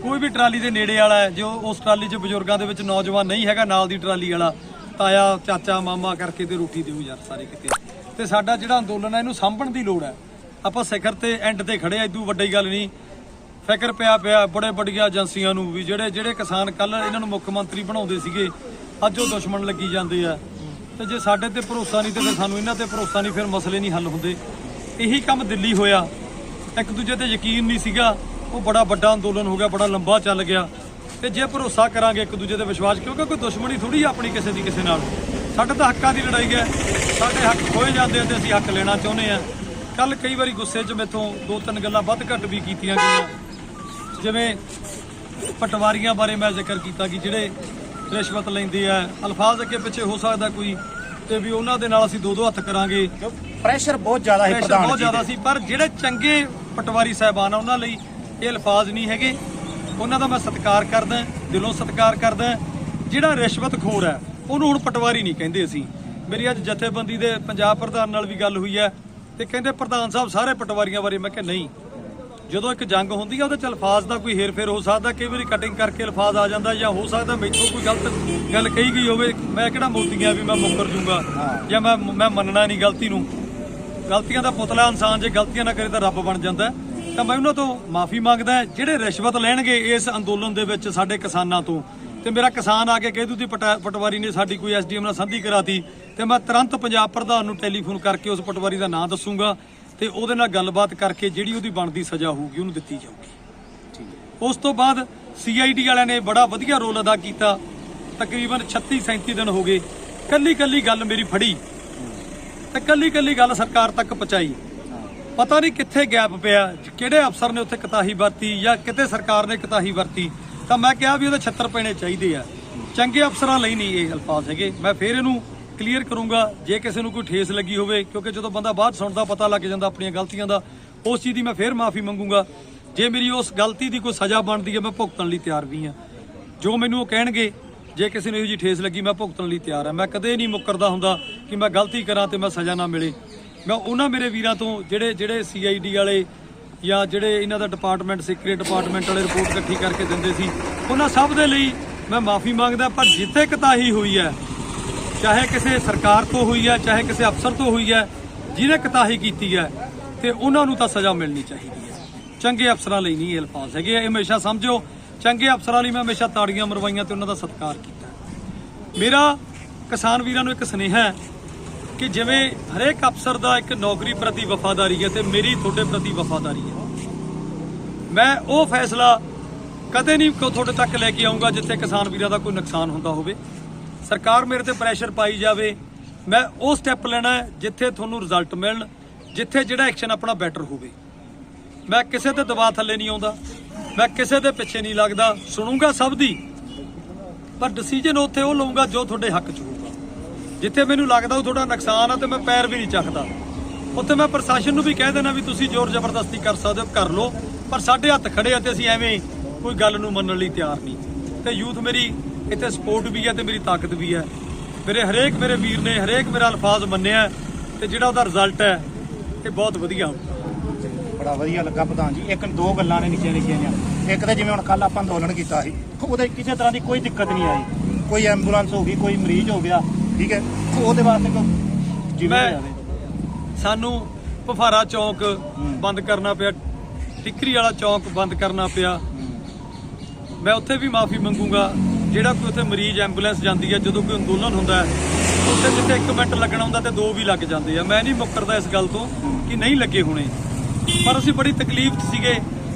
ਕੋਈ ਵੀ ਟਰਾਲੀ ਦੇ ਨੇੜੇ ਵਾਲਾ ਹੈ ਜੋ ਉਸ ਟਰਾਲੀ 'ਚ ਬਜ਼ੁਰਗਾਂ ਦੇ ਵਿੱਚ ਨੌਜਵਾਨ ਨਹੀਂ ਹੈਗਾ, ਨਾਲ ਦੀ ਟਰਾਲੀ ਵਾਲਾ ਤਾਇਆ ਚਾਚਾ ਮਾਮਾ ਕਰਕੇ ਤੇ ਰੋਟੀ ਦਿਓ ਯਾਰ ਸਾਰੇ ਕਿਤੇ। ਤੇ ਸਾਡਾ ਜਿਹੜਾ ਅੰਦੋਲਨ ਹੈ ਇਹਨੂੰ ਸਾਂਭਣ ਦੀ ਲੋੜ ਹੈ। ਆਪਾਂ ਸਿਖਰ ਤੇ ਐਂਡ ਤੇ ਖੜੇ ਆ, ਇਦੋਂ ਵੱਡੀ ਗੱਲ ਨਹੀਂ। ਫਿਕਰ ਪਿਆ ਬੜੇ ਵੱਡੀਆਂ ਏਜੰਸੀਆਂ ਨੂੰ ਵੀ, ਜਿਹੜੇ ਕਿਸਾਨ ਕੱਲ ਇਹਨਾਂ ਨੂੰ ਮੁੱਖ ਮੰਤਰੀ ਬਣਾਉਂਦੇ ਸੀਗੇ ਅੱਜ ਉਹ ਦੁਸ਼ਮਣ ਲੱਗੀ ਜਾਂਦੇ ਆ। ਤੇ ਜੇ ਸਾਡੇ ਤੇ ਭਰੋਸਾ ਨਹੀਂ ਤੇ ਫਿਰ ਸਾਨੂੰ ਇਹਨਾਂ ਤੇ ਭਰੋਸਾ ਨਹੀਂ, ਫਿਰ ਮਸਲੇ ਨਹੀਂ ਹੱਲ ਹੁੰਦੇ। ਇਹੀ ਕੰਮ ਦਿੱਲੀ ਹੋਇਆ, ਇੱਕ ਦੂਜੇ ਤੇ ਯਕੀਨ ਨਹੀਂ ਸੀਗਾ, ਉਹ ਬੜਾ ਵੱਡਾ ਅੰਦੋਲਨ ਹੋ ਗਿਆ, ਬੜਾ ਲੰਬਾ ਚੱਲ ਗਿਆ। ਤੇ ਜੇ ਭਰੋਸਾ ਕਰਾਂਗੇ ਇੱਕ ਦੂਜੇ ਤੇ ਵਿਸ਼ਵਾਸ, ਕਿਉਂਕਿ ਕੋਈ ਦੁਸ਼ਮਣੀ ਥੋੜੀ ਆਪਣੀ ਕਿਸੇ ਦੀ ਕਿਸੇ ਨਾਲ, ਸਾਡੇ ਤਾਂ ਹੱਕਾਂ ਦੀ ਲੜਾਈ ਹੈ, ਸਾਡੇ ਹੱਕ ਖੋਏ ਜਾਂਦੇ ਆ ਤੇ ਅਸੀਂ ਹੱਕ ਲੈਣਾ ਚਾਹੁੰਦੇ ਆ। ਕੱਲ ਕਈ ਵਾਰੀ ਗੁੱਸੇ 'ਚ ਮੈਥੋਂ 2-3 ਗੱਲਾਂ ਵੱਧ ਘੱਟ ਵੀ ਕੀਤੀਆਂ ਗਈਆਂ, ਜਿਵੇਂ ਪਟਵਾਰੀਆਂ ਬਾਰੇ ਮੈਂ ਜ਼ਿਕਰ ਕੀਤਾ ਕਿ ਜਿਹੜੇ ਰਿਸ਼ਵਤ ਲੈਂਦੇ ਆ, ਅਲਫਾਜ਼ ਅੱਗੇ ਪਿੱਛੇ ਹੋ ਸਕਦਾ ਕੋਈ, ਤੇ ਵੀ ਉਹਨਾਂ ਦੇ ਨਾਲ ਅਸੀਂ 2-2 ਹੱਥ ਕਰਾਂਗੇ। ਪ੍ਰੈਸ਼ਰ ਬਹੁਤ ਜ਼ਿਆਦਾ ਹੈ, ਬਹੁਤ ਜ਼ਿਆਦਾ ਸੀ। ਪਰ ਜਿਹੜੇ ਚੰਗੇ ਪਟਵਾਰੀ ਸਾਹਿਬਾਨ ਆ ਉਹਨਾਂ ਲਈ ਇਹ ਅਲਫਾਜ਼ ਨਹੀਂ ਹੈਗੇ, ਉਹਨਾਂ ਦਾ ਮੈਂ ਸਤਿਕਾਰ ਕਰਦਾ, ਦਿਲੋਂ ਸਤਿਕਾਰ ਕਰਦਾ। ਜਿਹੜਾ ਰਿਸ਼ਵਤਖੋਰ ਹੈ ਉਹਨੂੰ ਹੁਣ ਪਟਵਾਰੀ ਨਹੀਂ ਕਹਿੰਦੇ ਅਸੀਂ। ਮੇਰੀ ਅੱਜ ਜਥੇਬੰਦੀ ਦੇ ਪੰਜਾਬ ਪ੍ਰਧਾਨ ਨਾਲ ਵੀ ਗੱਲ ਹੋਈ ਹੈ ਤੇ ਕਹਿੰਦੇ ਪ੍ਰਧਾਨ ਸਾਹਿਬ ਸਾਰੇ ਪਟਵਾਰੀਆਂ ਬਾਰੇ। ਮੈਂ ਕਿਹਾ ਨਹੀਂ, ਜਦੋਂ ਇੱਕ ਜੰਗ ਹੁੰਦੀ ਆ ਉਹਦੇ 'ਚ ਅਲਫਾਜ਼ ਦਾ ਕੋਈ ਹੇਰ-ਫੇਰ ਹੋ ਸਕਦਾ, ਕਈ ਵਾਰੀ ਕਟਿੰਗ ਕਰਕੇ ਅਲਫਾਜ਼ ਆ ਜਾਂਦਾ, ਜਾਂ ਹੋ ਸਕਦਾ ਮੈਥੋਂ ਕੋਈ ਗਲਤ ਗੱਲ ਕਹੀ ਗਈ ਹੋਵੇ। ਮੈਂ ਕਿਹੜਾ ਮੋਤੀਆਂ ਵੀ ਮੈਂ ਮੁੱਕਰ ਜੂੰਗਾ ਜਾਂ ਮੈਂ ਮੰਨਣਾ ਨਹੀਂ ਗਲਤੀ ਨੂੰ। ਗਲਤੀਆਂ ਦਾ ਪੁਤਲਾ ਇਨਸਾਨ ਜੇ ਗਲਤੀਆਂ ਨਾ ਕਰੇ ਤਾਂ ਰੱਬ ਬਣ ਜਾਂਦਾ। ਤਾਂ ਮੈਂ ਉਹਨਾਂ ਤੋਂ ਮਾਫੀ ਮੰਗਦਾ ਜਿਹੜੇ ਰਿਸ਼ਵਤ ਲੈਣਗੇ ਇਸ ਅੰਦੋਲਨ ਦੇ ਵਿੱਚ ਸਾਡੇ ਕਿਸਾਨਾਂ ਤੋਂ, ਤੇ ਮੇਰਾ ਕਿਸਾਨ ਆ ਕੇ ਕਹਿ ਦੂ ਦੀ ਪਟਵਾਰੀ ਨੇ ਸਾਡੀ ਕੋਈ ਐਸਡੀਐਮ ਨਾਲ ਸੰਧੀ ਕਰਾਤੀ, ਤੇ ਮੈਂ ਤੁਰੰਤ ਪੰਜਾਬ ਪ੍ਰਧਾਨ ਨੂੰ ਟੈਲੀਫੋਨ ਕਰਕੇ ਉਸ ਪਟਵਾਰੀ ਦਾ ਨਾਂ ਦੱਸੂਗਾ ਤੇ ਉਹਦੇ ਨਾਲ ਗੱਲਬਾਤ ਕਰਕੇ ਜਿਹੜੀ ਉਹਦੀ ਬਣਦੀ ਸਜ਼ਾ ਹੋਊਗੀ ਉਹਨੂੰ ਦਿੱਤੀ ਜਾਊਗੀ। ਉਸ ਤੋਂ ਬਾਅਦ CID ਵਾਲਿਆਂ ਨੇ ਬੜਾ ਵਧੀਆ ਰੋਲ ਅਦਾ ਕੀਤਾ। ਤਕਰੀਬਨ 36-37 ਦਿਨ ਹੋ ਗਏ, ਕੱਲੀ ਗੱਲ ਮੇਰੀ ਫੜੀ ਤੇ ਕੱਲੀ ਕੱਲੀ ਗੱਲ ਸਰਕਾਰ ਤੱਕ ਪਹੁੰਚਾਈ। ਪਤਾ ਨਹੀਂ ਕਿੱਥੇ ਗੈਪ ਪਿਆ, ਕਿਹੜੇ ਅਫਸਰ ਨੇ ਉੱਥੇ ਕੁਤਾਹੀ ਵਰਤੀ ਜਾਂ ਕਿਤੇ ਸਰਕਾਰ ਨੇ ਕੁਤਾਹੀ ਵਰਤੀ। ਤਾਂ ਮੈਂ ਕਿਹਾ ਵੀ ਉਹਦੇ ਛੱਤਰ ਪੈਣੇ ਚਾਹੀਦੇ ਆ। ਚੰਗੇ ਅਫਸਰਾਂ ਲਈ ਨਹੀਂ ਇਹ ਅਲਫਾਜ਼ ਹੈਗੇ। ਮੈਂ ਫੇਰ ਇਹਨੂੰ ਕਲੀਅਰ ਕਰੂੰਗਾ ਜੇ ਕਿਸੇ ਨੂੰ ਕੋਈ ਠੇਸ ਲੱਗੀ ਹੋਵੇ, ਕਿਉਂਕਿ ਜਦੋਂ ਬੰਦਾ ਬਾਅਦ ਸੁਣਦਾ ਪਤਾ ਲੱਗ ਜਾਂਦਾ ਆਪਣੀਆਂ ਗਲਤੀਆਂ ਦਾ, ਉਸ ਚੀਜ਼ ਦੀ ਮੈਂ ਫੇਰ ਮਾਫੀ ਮੰਗੂੰਗਾ। ਜੇ ਮੇਰੀ ਉਸ ਗਲਤੀ ਦੀ ਕੋਈ ਸਜ਼ਾ ਬਣਦੀ ਹੈ ਮੈਂ ਭੁਗਤਣ ਲਈ ਤਿਆਰ ਵੀ ਹਾਂ। ਜੋ ਮੈਨੂੰ ਉਹ ਕਹਿਣਗੇ, ਜੇ ਕਿਸੇ ਨੂੰ ਇਹੋ ਜਿਹੀ ਠੇਸ ਲੱਗੀ ਮੈਂ ਭੁਗਤਣ ਲਈ ਤਿਆਰ ਹਾਂ। ਮੈਂ ਕਦੇ ਨਹੀਂ ਮੁੱਕਰਦਾ ਹੁੰਦਾ ਕਿ ਮੈਂ ਗਲਤੀ ਕਰਾਂ ਤੇ ਮੈਂ ਸਜ਼ਾ ਨਾ ਮਿਲੇ। ਮੈਂ ਉਹਨਾਂ ਮੇਰੇ ਵੀਰਾਂ ਤੋਂ ਜਿਹੜੇ CID ਵਾਲੇ ਜਾਂ ਜਿਹੜੇ ਇਹਨਾਂ ਦਾ ਡਿਪਾਰਟਮੈਂਟ ਸੀਕ੍ਰੀਟ ਡਿਪਾਰਟਮੈਂਟ ਵਾਲੇ ਰਿਪੋਰਟ ਇਕੱਠੀ ਕਰਕੇ ਦਿੰਦੇ ਸੀ, ਉਹਨਾਂ ਸਭ ਦੇ ਲਈ ਮੈਂ ਮਾਫੀ ਮੰਗਦਾ। ਪਰ ਜਿੱਥੇ ਕੁਤਾਹੀ ਹੋਈ ਹੈ, ਚਾਹੇ ਕਿਸੇ ਸਰਕਾਰ ਤੋਂ ਹੋਈ ਹੈ, ਚਾਹੇ ਕਿਸੇ ਅਫਸਰ ਤੋਂ ਹੋਈ ਹੈ, ਜਿਹਨੇ ਕੁਤਾਹੀ ਕੀਤੀ ਹੈ, ਤੇ ਉਹਨਾਂ ਨੂੰ ਤਾਂ ਸਜ਼ਾ ਮਿਲਣੀ ਚਾਹੀਦੀ ਹੈ। ਚੰਗੇ ਅਫਸਰਾਂ ਲਈ ਨਹੀਂ ਇਹ ਅਲਫਾਜ਼ ਹੈਗੇ। ਇਹ ਹਮੇਸ਼ਾ ਸਮਝੋ, ਚੰਗੇ ਅਫਸਰਾਂ ਲਈ ਮੈਂ ਹਮੇਸ਼ਾ ਤਾੜੀਆਂ ਮਰਵਾਈਆਂ ਤੇ ਉਹਨਾਂ ਦਾ ਸਤਿਕਾਰ ਕੀਤਾ। ਮੇਰਾ ਕਿਸਾਨ ਵੀਰਾਂ ਨੂੰ ਇੱਕ ਸੁਨੇਹਾ ਹੈ ਕਿ ਜਿਵੇਂ ਹਰੇਕ ਅਫਸਰ ਦਾ ਇੱਕ ਨੌਕਰੀ ਪ੍ਰਤੀ ਵਫਾਦਾਰੀ ਹੈ ਤੇ ਮੇਰੀ ਤੁਹਾਡੇ ਪ੍ਰਤੀ ਵਫਾਦਾਰੀ ਹੈ। ਮੈਂ ਉਹ ਫੈਸਲਾ ਕਦੇ ਨਹੀਂ ਤੁਹਾਡੇ ਤੱਕ ਲੈ ਕੇ ਆਉਂਗਾ ਜਿੱਥੇ ਕਿਸਾਨ ਵੀਰਾਂ ਦਾ ਕੋਈ ਨੁਕਸਾਨ ਹੁੰਦਾ ਹੋਵੇ। ਸਰਕਾਰ ਮੇਰੇ ਤੇ ਪ੍ਰੈਸ਼ਰ ਪਾਈ ਜਾਵੇ, ਮੈਂ ਉਹ ਸਟੈਪ ਲੈਣਾ ਹੈ ਜਿੱਥੇ ਤੁਹਾਨੂੰ ਰਿਜ਼ਲਟ ਮਿਲਣ, ਜਿੱਥੇ ਜਿਹੜਾ ਐਕਸ਼ਨ ਆਪਣਾ ਬੈਟਰ ਹੋਵੇ। ਮੈਂ ਕਿਸੇ ਤੇ ਦਬਾਅ ਥੱਲੇ ਨਹੀਂ ਆਉਂਦਾ, ਮੈਂ ਕਿਸੇ ਦੇ ਪਿੱਛੇ ਨਹੀਂ ਲੱਗਦਾ। ਸੁਣੂਗਾ ਸਭ ਦੀ, ਪਰ ਡਿਸੀਜਨ ਉੱਥੇ ਉਹ ਲਊਂਗਾ ਜੋ ਤੁਹਾਡੇ ਹੱਕ 'ਚ ਹੋਊਗਾ। ਜਿੱਥੇ ਮੈਨੂੰ ਲੱਗਦਾ ਉਹ ਤੁਹਾਡਾ ਨੁਕਸਾਨ ਆ ਤੇ ਮੈਂ ਪੈਰ ਵੀ ਨਹੀਂ ਚੱਕਦਾ। ਉੱਥੇ ਮੈਂ ਪ੍ਰਸ਼ਾਸਨ ਨੂੰ ਵੀ ਕਹਿ ਦੇਣਾ ਵੀ ਤੁਸੀਂ ਜ਼ੋਰ ਜ਼ਬਰਦਸਤੀ ਕਰ ਸਕਦੇ ਹੋ, ਕਰ ਲਓ, ਪਰ ਸਾਡੇ ਹੱਥ ਖੜੇ ਆ ਤੇ ਅਸੀਂ ਐਵੇਂ ਕੋਈ ਗੱਲ ਨੂੰ ਮੰਨਣ ਲਈ ਤਿਆਰ ਨਹੀਂ। ਤੇ ਯੂਥ ਮੇਰੀ ਇੱਥੇ ਸਪੋਰਟ ਵੀ ਹੈ ਤੇ ਮੇਰੀ ਤਾਕਤ ਵੀ ਹੈ। ਹਰੇਕ ਮੇਰੇ ਵੀਰ ਨੇ ਹਰੇਕ ਮੇਰਾ ਅਲਫਾਜ਼ ਮੰਨਿਆ ਤੇ ਜਿਹੜਾ ਉਹਦਾ ਰਿਜ਼ਲਟ ਹੈ ਇਹ ਬਹੁਤ ਵਧੀਆ ਹੋਊਗਾ। ਬੜਾ ਵਧੀਆ ਲੱਗਾ ਪ੍ਰਧਾਨ ਜੀ। ਇੱਕ ਦੋ ਗੱਲਾਂ ਨੇ ਨੀਚੇ ਲਿਖੀਆਂ ਨੇ। ਇੱਕ ਤਾਂ ਜਿਵੇਂ ਹੁਣ ਕੱਲ ਆਪਾਂ ਅੰਦੋਲਨ ਕੀਤਾ ਸੀ, ਉਹਦੇ ਕਿਸੇ ਤਰ੍ਹਾਂ ਦੀ ਕੋਈ ਦਿੱਕਤ ਨਹੀਂ ਆਈ। ਕੋਈ ਐਂਬੂਲੈਂਸ ਹੋ ਗਈ, ਕੋਈ ਮਰੀਜ਼ ਹੋ ਗਿਆ, ਠੀਕ ਹੈ, ਉਹਦੇ ਵਾਸਤੇ ਕੋਈ ਜਿਵੇਂ ਸਾਨੂੰ ਪਫਾਰਾ ਚੌਂਕ ਬੰਦ ਕਰਨਾ ਪਿਆ, ਟਿੱਕਰੀ ਵਾਲਾ ਚੌਂਕ ਬੰਦ ਕਰਨਾ ਪਿਆ। ਮੈਂ ਉੱਥੇ ਵੀ ਮਾਫੀ ਮੰਗੂੰਗਾ। ਜਿਹੜਾ ਕੋਈ ਉੱਥੇ ਮਰੀਜ਼ ਐਂਬੂਲੈਂਸ ਜਾਂਦੀ ਹੈ, ਜਦੋਂ ਕੋਈ ਅੰਦੋਲਨ ਹੁੰਦਾ ਹੈ, ਉੱਥੇ ਜਿੱਥੇ 1 ਮਿੰਟ ਲੱਗਣਾ ਹੁੰਦਾ ਤੇ 2 ਵੀ ਲੱਗ ਜਾਂਦੇ ਆ। ਮੈਂ ਨਹੀਂ ਮੁੱਕਰਦਾ ਇਸ ਗੱਲ ਤੋਂ ਕਿ ਨਹੀਂ ਲੱਗੇ ਹੋਣੇ, ਪਰ ਅਸੀਂ ਬੜੀ ਤਕਲੀਫ 'ਚ ਸੀਗੇ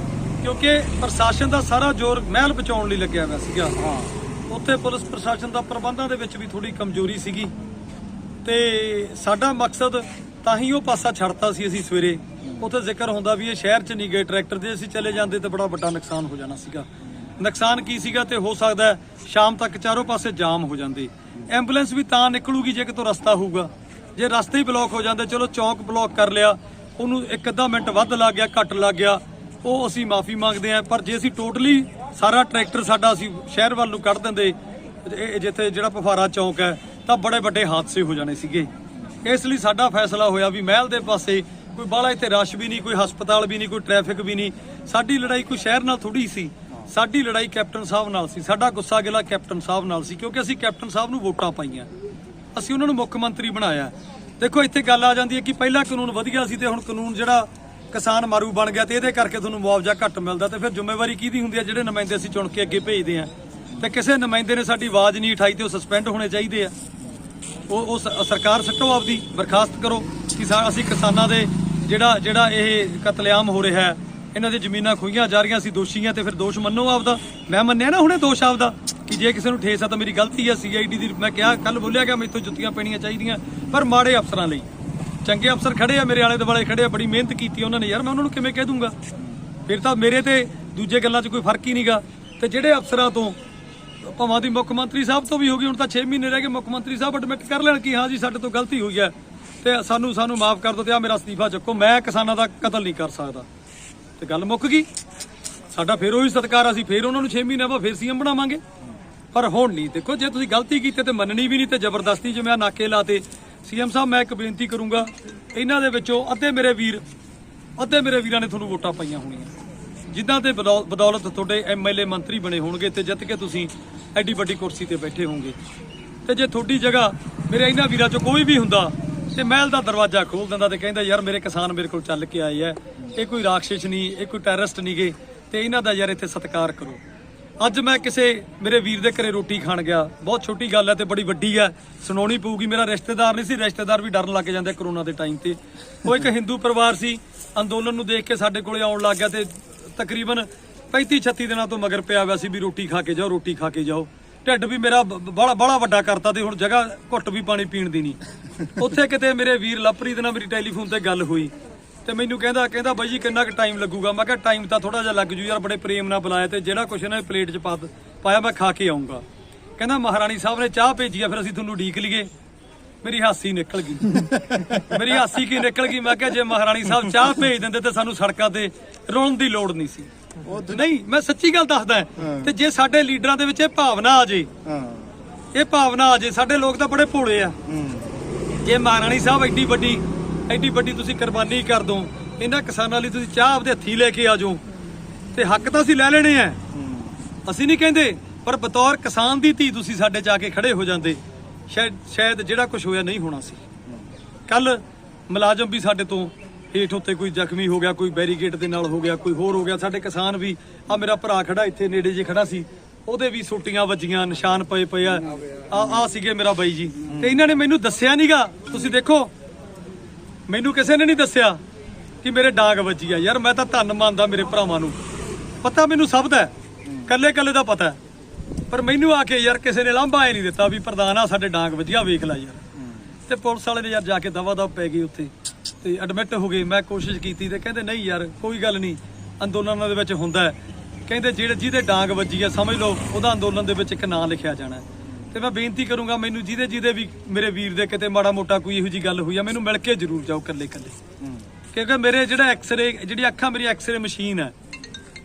ਕਿਉਂਕਿ ਪ੍ਰਸ਼ਾਸਨ ਦਾ ਸਾਰਾ ਜ਼ੋਰ ਮਹਿਲ ਬਚਾਉਣ ਲਈ ਲੱਗਿਆ ਹੋਇਆ ਸੀਗਾ। ਉੱਥੇ ਪੁਲਿਸ ਪ੍ਰਸ਼ਾਸਨ ਦਾ ਪ੍ਰਬੰਧਾਂ ਦੇ ਵਿੱਚ ਵੀ ਥੋੜੀ ਕਮਜ਼ੋਰੀ ਸੀਗੀ ਤੇ ਸਾਡਾ ਮਕਸਦ ਤਾਂ ਹੀ ਉਹ ਪਾਸਾ ਛੱਡਤਾ ਸੀ। ਅਸੀਂ ਸਵੇਰੇ ਉੱਥੇ ਜ਼ਿਕਰ ਹੁੰਦਾ ਵੀ ਇਹ ਸ਼ਹਿਰ 'ਚ ਨਹੀਂ ਗਏ ਟਰੈਕਟਰ, ਜੇ ਅਸੀਂ ਚਲੇ ਜਾਂਦੇ ਤਾਂ ਬੜਾ ਵੱਡਾ ਨੁਕਸਾਨ ਹੋ ਜਾਣਾ ਸੀਗਾ। ਨੁਕਸਾਨ ਕੀ ਸੀਗਾ ਤੇ ਹੋ ਸਕਦਾ ਸ਼ਾਮ ਤੱਕ ਚਾਰੋਂ ਪਾਸੇ ਜਾਮ ਹੋ ਜਾਂਦੇ। ਐਂਬੂਲੈਂਸ ਵੀ ਤਾਂ ਨਿਕਲੂਗੀ ਜੇ ਕਿਤੋਂ ਰਸਤਾ ਹੋਊਗਾ। ਜੇ ਰਸਤੇ ਹੀ ਬਲੌਕ ਹੋ ਜਾਂਦੇ, ਚਲੋ ਚੌਂਕ ਬਲੌਕ ਕਰ ਲਿਆ, ਉਹਨੂੰ 1-ਅੱਧਾ ਮਿੰਟ ਵੱਧ ਲੱਗ ਗਿਆ, ਘੱਟ ਲੱਗ ਗਿਆ, ਉਹ ਅਸੀਂ ਮਾਫੀ ਮੰਗਦੇ ਹਾਂ। ਪਰ ਜੇ ਅਸੀਂ ਟੋਟਲੀ ਸਾਰਾ ਟਰੈਕਟਰ ਸਾਡਾ ਅਸੀਂ ਸ਼ਹਿਰ ਵੱਲ ਨੂੰ ਕੱਢ ਦਿੰਦੇ ਜਿੱਥੇ ਜਿਹੜਾ ਪਫਾਰਾ ਚੌਂਕ ਹੈ, ਤਾਂ ਬੜੇ ਵੱਡੇ ਹਾਦਸੇ ਹੋ ਜਾਣੇ ਸੀਗੇ। ਇਸ ਲਈ ਸਾਡਾ ਫੈਸਲਾ ਹੋਇਆ ਵੀ ਮਹਿਲ ਦੇ ਪਾਸੇ ਕੋਈ ਬਾਹਲਾ ਇੱਥੇ ਰਸ਼ ਵੀ ਨਹੀਂ, ਕੋਈ ਹਸਪਤਾਲ ਵੀ ਨਹੀਂ, ਕੋਈ ਟ੍ਰੈਫਿਕ ਵੀ ਨਹੀਂ। ਸਾਡੀ ਲੜਾਈ ਕੋਈ ਸ਼ਹਿਰ ਨਾਲ ਥੋੜੀ ਸੀ, ਸਾਡੀ ਲੜਾਈ ਕੈਪਟਨ ਸਾਹਿਬ ਨਾਲ ਸੀ। ਸਾਡਾ ਗੁੱਸਾ ਗਿਲਾ ਕੈਪਟਨ ਸਾਹਿਬ ਨਾਲ ਸੀ ਕਿਉਂਕਿ ਅਸੀਂ ਕੈਪਟਨ ਸਾਹਿਬ ਨੂੰ ਵੋਟਾਂ ਪਾਈਆਂ, ਅਸੀਂ ਉਹਨਾਂ ਨੂੰ ਮੁੱਖ ਮੰਤਰੀ ਬਣਾਇਆ। ਦੇਖੋ ਇੱਥੇ ਗੱਲ ਆ ਜਾਂਦੀ ਹੈ ਕਿ ਪਹਿਲਾ ਕਾਨੂੰਨ ਵਧੀਆ ਸੀ ਤੇ ਹੁਣ ਕਾਨੂੰਨ ਜਿਹੜਾ ਕਿਸਾਨ ਮਾਰੂ ਬਣ ਗਿਆ ਤੇ ਇਹਦੇ ਕਰਕੇ ਤੁਹਾਨੂੰ ਮੁਆਵਜ਼ਾ ਘੱਟ ਮਿਲਦਾ। ਤੇ ਫਿਰ ਜ਼ਿੰਮੇਵਾਰੀ ਕਿਹਦੀ ਹੁੰਦੀ ਹੈ? ਜਿਹੜੇ ਨੁਮਾਇੰਦੇ ਅਸੀਂ ਚੁਣ ਕੇ ਅੱਗੇ ਭੇਜਦੇ ਆ ਤੇ ਕਿਸੇ ਨੁਮਾਇੰਦੇ ਨੇ ਸਾਡੀ ਆਵਾਜ਼ ਨਹੀਂ ਉਠਾਈ ਤੇ ਉਹ ਸਸਪੈਂਡ ਹੋਣੇ ਚਾਹੀਦੇ ਆ। ਉਹ ਸਰਕਾਰ ਸੱਟੋ, ਆਪਦੀ ਬਰਖਾਸਤ ਕਰੋ ਕਿ ਅਸੀਂ ਕਿਸਾਨਾਂ ਦੇ ਜਿਹੜਾ ਇਹ ਕਤਲੇਆਮ ਹੋ ਰਿਹਾ ਹੈ, ਇਹਨਾਂ ਦੀ ਜ਼ਮੀਨਾਂ ਖੋਹੀਆਂ ਜਾ ਰਹੀਆਂ, ਅਸੀਂ ਦੋਸ਼ੀ ਆ ਤੇ ਫਿਰ ਦੋਸ਼ ਮੰਨੋ ਆਪਦਾ। ਮੈਂ ਮੰਨਿਆ ਨਾ ਹੁਣੇ ਦੋਸ਼ ਆਪਦਾ ਕਿ ਜੇ ਕਿਸੇ ਨੂੰ ਠੇਸ ਆ ਤਾਂ ਮੇਰੀ ਗਲਤੀ ਹੈ। CID ਦੀ ਮੈਂ ਕਿਹਾ, ਕੱਲ ਬੋਲਿਆ ਕਿ ਮੈਥੋਂ ਜੁੱਤੀਆਂ ਪੈਣੀਆਂ ਚਾਹੀਦੀਆਂ, ਪਰ ਮਾੜੇ ਅਫਸਰਾਂ ਲਈ ਚੰਗੇ ਅਫਸਰ ਖੜੇ ਆ, ਮੇਰੇ ਆਲੇ ਦੁਆਲੇ ਖੜੇ ਆ, ਬੜੀ ਮਿਹਨਤ ਕੀਤੀ ਉਹਨਾਂ ਨੇ ਯਾਰ। ਮੈਂ ਉਹਨਾਂ ਨੂੰ ਕਿਵੇਂ ਕਹਿ ਦੂੰਗਾ? ਫਿਰ ਤਾਂ ਮੇਰੇ ਤੇ ਦੂਜੇ ਗੱਲਾਂ 'ਚ ਕੋਈ ਫਰਕ ਹੀ ਨਹੀਂਗਾ। ਤੇ ਜਿਹੜੇ ਅਫਸਰਾਂ ਤੋਂ ਭਾਵਾਂ ਦੀ ਮੁੱਖ ਮੰਤਰੀ ਸਾਹਿਬ ਤੋਂ ਵੀ ਹੋ ਗਈ, ਹੁਣ ਤਾਂ 6 ਮਹੀਨੇ ਰਹਿ ਗਏ, ਮੁੱਖ ਮੰਤਰੀ ਸਾਹਿਬ ਐਡਮਿਟ ਕਰ ਲੈਣ ਕਿ ਹਾਂ ਜੀ ਸਾਡੇ ਤੋਂ ਗਲਤੀ ਹੋਈ ਹੈ ਤੇ ਸਾਨੂੰ ਮਾਫ ਕਰ ਦਿਓ ਤੇ ਆ ਮੇਰਾ ਅਸਤੀਫਾ ਚੱਕੋ, ਮੈਂ ਕਿਸਾਨਾਂ ਦਾ ਕਤਲ ਨਹੀਂ ਕਰ ਸਕਦਾ, ਤੇ ਗੱਲ ਮੁੱਕ ਗਈ। ਸਾਡਾ ਫਿਰ ਉਹੀ ਸਤਿਕਾਰ, ਅਸੀਂ ਫਿਰ ਉਹਨਾਂ ਨੂੰ 6 ਮਹੀਨੇ ਬਾਅਦ ਫਿਰ CM ਬਣਾਵਾਂਗੇ। ਪਰ ਹੁਣ ਨਹੀਂ। ਦੇਖੋ ਜੇ ਤੁਸੀਂ ਗਲਤੀ ਕੀਤੀ ਤੇ ਮੰਨਣੀ ਵੀ ਨਹੀਂ ਤੇ ਜ਼ਬਰਦਸਤੀ ਜਿਵੇਂ ਨਾਕੇ ਲਾਤੇ। CM ਸਾਹਿਬ ਮੈਂ ਇੱਕ ਬੇਨਤੀ ਕਰੂੰਗਾ, ਇਹਨਾਂ ਦੇ ਵਿੱਚੋਂ ਅੱਧੇ ਮੇਰੇ ਵੀਰਾਂ ਨੇ ਤੁਹਾਨੂੰ ਵੋਟਾਂ ਪਾਈਆਂ ਹੋਣੀਆਂ, ਜਿੱਦਾਂ ਦੇ ਬਦੌਲਤ ਤੁਹਾਡੇ MLA ਮੰਤਰੀ ਬਣੇ ਹੋਣਗੇ ਤੇ ਜਿੱਤ ਕੇ ਤੁਸੀਂ ਐਡੀ ਵੱਡੀ ਕੁਰਸੀ ਤੇ ਬੈਠੇ ਹੋਵੋਗੇ। ਤੇ ਜੇ ਤੁਹਾਡੀ ਜਗ੍ਹਾ ਮੇਰੇ ਇਹਨਾਂ ਵੀਰਾਂ ਚੋਂ ਕੋਈ ਵੀ ਹੁੰਦਾ ਤੇ ਮਹਿਲ ਦਾ ਦਰਵਾਜ਼ਾ ਖੋਲ ਦਿੰਦਾ ਤੇ ਕਹਿੰਦਾ ਯਾਰ ਮੇਰੇ ਕਿਸਾਨ ਮੇਰੇ ਕੋਲ ਚੱਲ ਕੇ ਆਏ ਆ, ਇਹ ਕੋਈ ਰਾਖਸ਼ ਨਹੀਂ, ਇਹ ਕੋਈ ਟੈਰਰਿਸਟ ਨਹੀਂ ਗੇ, ਤੇ ਇਹਨਾਂ ਦਾ ਯਾਰ ਇੱਥੇ ਸਤਿਕਾਰ ਕਰੋ। ਅੱਜ ਮੈਂ ਕਿਸੇ ਮੇਰੇ ਵੀਰ ਦੇ ਘਰੇ ਰੋਟੀ ਖਾਣ ਗਿਆ, ਬਹੁਤ ਛੋਟੀ ਗੱਲ ਹੈ ਤੇ ਬੜੀ ਵੱਡੀ ਹੈ, ਸੁਣਾਉਣੀ ਪਊਗੀ। ਮੇਰਾ ਰਿਸ਼ਤੇਦਾਰ ਨਹੀਂ ਸੀ, ਰਿਸ਼ਤੇਦਾਰ ਵੀ ਡਰਨ ਲੱਗ ਜਾਂਦੇ ਕਰੋਨਾ ਦੇ ਟਾਈਮ ਤੇ। ਉਹ ਇੱਕ ਹਿੰਦੂ ਪਰਿਵਾਰ ਸੀ, ਅੰਦੋਲਨ ਨੂੰ ਦੇਖ ਕੇ ਸਾਡੇ ਕੋਲੇ ਆਉਣ ਲੱਗ ਗਿਆ ਤੇ ਤਕਰੀਬਨ 35-36 ਦਿਨਾਂ ਤੋਂ ਮਗਰ ਪਿਆ ਹੋਇਆ ਸੀ ਵੀ ਰੋਟੀ ਖਾ ਕੇ ਜਾਓ, ਰੋਟੀ ਖਾ ਕੇ ਜਾਓ। ਢਿੱਡ ਵੀ ਮੇਰਾ ਬੜਾ ਵੱਡਾ ਕਰਤਾ ਤੇ ਹੁਣ ਜਗ੍ਹਾ ਘੁੱਟ ਵੀ ਪਾਣੀ ਪੀਣ ਦੀ ਨਹੀਂ। ਉੱਥੇ ਕਿਤੇ ਮੇਰੇ ਵੀਰ ਲਵਪ੍ਰੀਤ ਨਾਲ ਮੇਰੀ ਟੈਲੀਫੋਨ ਤੇ ਗੱਲ ਹੋਈ ਤੇ ਮੈਨੂੰ ਕਹਿੰਦਾ ਬਾਈ ਜੀ ਕਿੰਨਾ ਕੁ ਟਾਈਮ ਲੱਗੂਗਾ। ਮੈਂ ਕਿਹਾ ਟਾਈਮ ਤਾਂ ਥੋੜਾ ਜਿਹਾ ਲੱਗ ਜੂ ਯਾਰ, ਬੜੇ ਪ੍ਰੇਮ ਨਾਲ ਬੁਲਾਇਆ ਤੇ ਜਿਹੜਾ ਕੁਛ ਇਹਨਾਂ ਨੇ ਪਲੇਟ 'ਚ ਪਾਇਆ ਮੈਂ ਖਾ ਕੇ ਆਉਂਗਾ। ਕਹਿੰਦਾ ਮਹਾਰਾਣੀ ਸਾਹਿਬ ਨੇ ਚਾਹ ਭੇਜੀ ਆ, ਫਿਰ ਅਸੀਂ ਤੁਹਾਨੂੰ ਉਡੀਕ ਲਈਏ। ਮੇਰੀ ਹਾਸੀ ਨਿਕਲ ਗਈ, ਮੇਰੀ ਹਾਸੀ ਕੀ ਨਿਕਲ ਗਈ। ਮੈਂ ਕਿਹਾ ਜੇ ਮਹਾਰਾਣੀ ਸਾਹਿਬ ਚਾਹ ਭੇਜ ਦਿੰਦੇ ਤੇ ਸਾਨੂੰ ਸੜਕਾਂ ਤੇ ਰੋਣ ਦੀ ਲੋੜ ਨਹੀਂ ਸੀ। ਨਹੀਂ, ਮੈਂ ਸੱਚੀ ਗੱਲ ਦੱਸਦਾ। ਤੇ ਜੇ ਸਾਡੇ ਲੀਡਰਾਂ ਦੇ ਵਿੱਚ ਇਹ ਭਾਵਨਾ ਆ ਜੇ, ਇਹ ਭਾਵਨਾ ਆ ਜੇ, ਸਾਡੇ ਲੋਕ ਤਾਂ ਬੜੇ ਭੋਲੇ ਆ। ਜੇ ਮਹਾਰਾਣੀ ਸਾਹਿਬ ਐਡੀ ਵੱਡੀ ਤੁਸੀਂ ਕੁਰਬਾਨੀ ਕਰ ਦੋ, ਇਹਨਾਂ ਕਿਸਾਨਾਂ ਲਈ ਤੁਸੀਂ ਚਾਹ ਆਪਦੇ ਹੱਥੀ ਲੈ ਕੇ ਆ ਜਾਓ, ਤੇ ਹੱਕ ਤਾਂ ਅਸੀਂ ਲੈ ਲੈਣੇ ਆ, ਅਸੀਂ ਨਹੀਂ ਕਹਿੰਦੇ, ਪਰ ਬਤੌਰ ਕਿਸਾਨ ਦੀ ਧੀ ਤੁਸੀਂ ਸਾਡੇ 'ਚ ਆ ਕੇ ਖੜੇ ਹੋ ਜਾਂਦੇ, ਸ਼ਾਇਦ ਜਿਹੜਾ ਕੁਝ ਹੋਇਆ ਨਹੀਂ ਹੋਣਾ ਸੀ। ਕੱਲ ਮੁਲਾਜ਼ਮ ਵੀ ਸਾਡੇ ਤੋਂ ਹੇਠ ਉੱਤੇ ਕੋਈ ਜ਼ਖਮੀ ਹੋ ਗਿਆ, ਕੋਈ ਬੈਰੀਕੇਡ ਦੇ ਨਾਲ ਹੋ ਗਿਆ, ਕੋਈ ਹੋਰ ਹੋ ਗਿਆ। ਸਾਡੇ ਕਿਸਾਨ ਵੀ, ਆ ਮੇਰਾ ਭਰਾ ਖੜਾ ਇੱਥੇ ਨੇੜੇ ਜੇ ਖੜਾ ਸੀ, ਉਹਦੇ ਵੀ ਸੋਟੀਆਂ ਵੱਜੀਆਂ, ਨਿਸ਼ਾਨ ਪਏ ਆ ਸੀਗੇ ਮੇਰਾ ਬਾਈ ਜੀ। ਤੇ ਇਹਨਾਂ ਨੇ ਮੈਨੂੰ ਦੱਸਿਆ ਨਹੀਂਗਾ, ਤੁਸੀਂ ਦੇਖੋ ਮੈਨੂੰ ਕਿਸੇ ਨੇ ਨਹੀਂ ਦੱਸਿਆ ਕਿ ਮੇਰੇ ਡਾਂਗ ਵੱਜੀ ਆ। ਯਾਰ ਮੈਂ ਤਾਂ ਧੰਨ ਮੰਨਦਾ ਮੇਰੇ ਭਰਾਵਾਂ ਨੂੰ, ਪਤਾ ਮੈਨੂੰ ਸਭ ਦਾ, ਕੱਲੇ ਦਾ ਪਤਾ, ਪਰ ਮੈਨੂੰ ਆ ਕੇ ਯਾਰ ਕਿਸੇ ਨੇ ਲਾਂਭਾ ਨਹੀਂ ਦਿੱਤਾ ਵੀ ਪ੍ਰਧਾਨ ਆ ਸਾਡੇ ਡਾਂਗ ਵੱਜਿਆ ਵੇਖ ਲੈ ਯਾਰ। ਤੇ ਪੁਲਿਸ ਵਾਲੇ ਨੇ ਯਾਰ ਜਾ ਕੇ ਦਵਾ ਪੈ ਗਏ ਉੱਥੇ ਤੇ ਐਡਮਿਟ ਹੋ ਗਏ। ਮੈਂ ਕੋਸ਼ਿਸ਼ ਕੀਤੀ ਤੇ ਕਹਿੰਦੇ ਨਹੀਂ ਯਾਰ ਕੋਈ ਗੱਲ ਨਹੀਂ, ਅੰਦੋਲਨਾਂ ਦੇ ਵਿੱਚ ਹੁੰਦਾ ਹੈ। ਕਹਿੰਦੇ ਜਿਹਦੇ ਡਾਂਗ ਵੱਜੀ ਆ ਸਮਝ ਲਓ ਉਹਦਾ ਅੰਦੋਲਨ ਦੇ ਵਿੱਚ ਇੱਕ ਨਾਂ ਲਿਖਿਆ ਜਾਣਾ। ਤੇ ਮੈਂ ਬੇਨਤੀ ਕਰੂੰਗਾ ਮੈਨੂੰ ਜਿਹਦੇ ਵੀ ਮੇਰੇ ਵੀਰ ਦੇ ਕਿਤੇ ਮਾੜਾ ਮੋਟਾ ਕੋਈ ਇਹੋ ਜਿਹੀ ਗੱਲ ਹੋਈ ਆ, ਮੈਨੂੰ ਮਿਲ ਕੇ ਜ਼ਰੂਰ ਜਾਓ ਕੱਲੇ, ਕਿਉਂਕਿ ਮੇਰੇ ਜਿਹੜਾ ਐਕਸਰੇ, ਜਿਹੜੀ ਅੱਖਾਂ ਮੇਰੀ ਐਕਸਰੇ ਮਸ਼ੀਨ ਹੈ,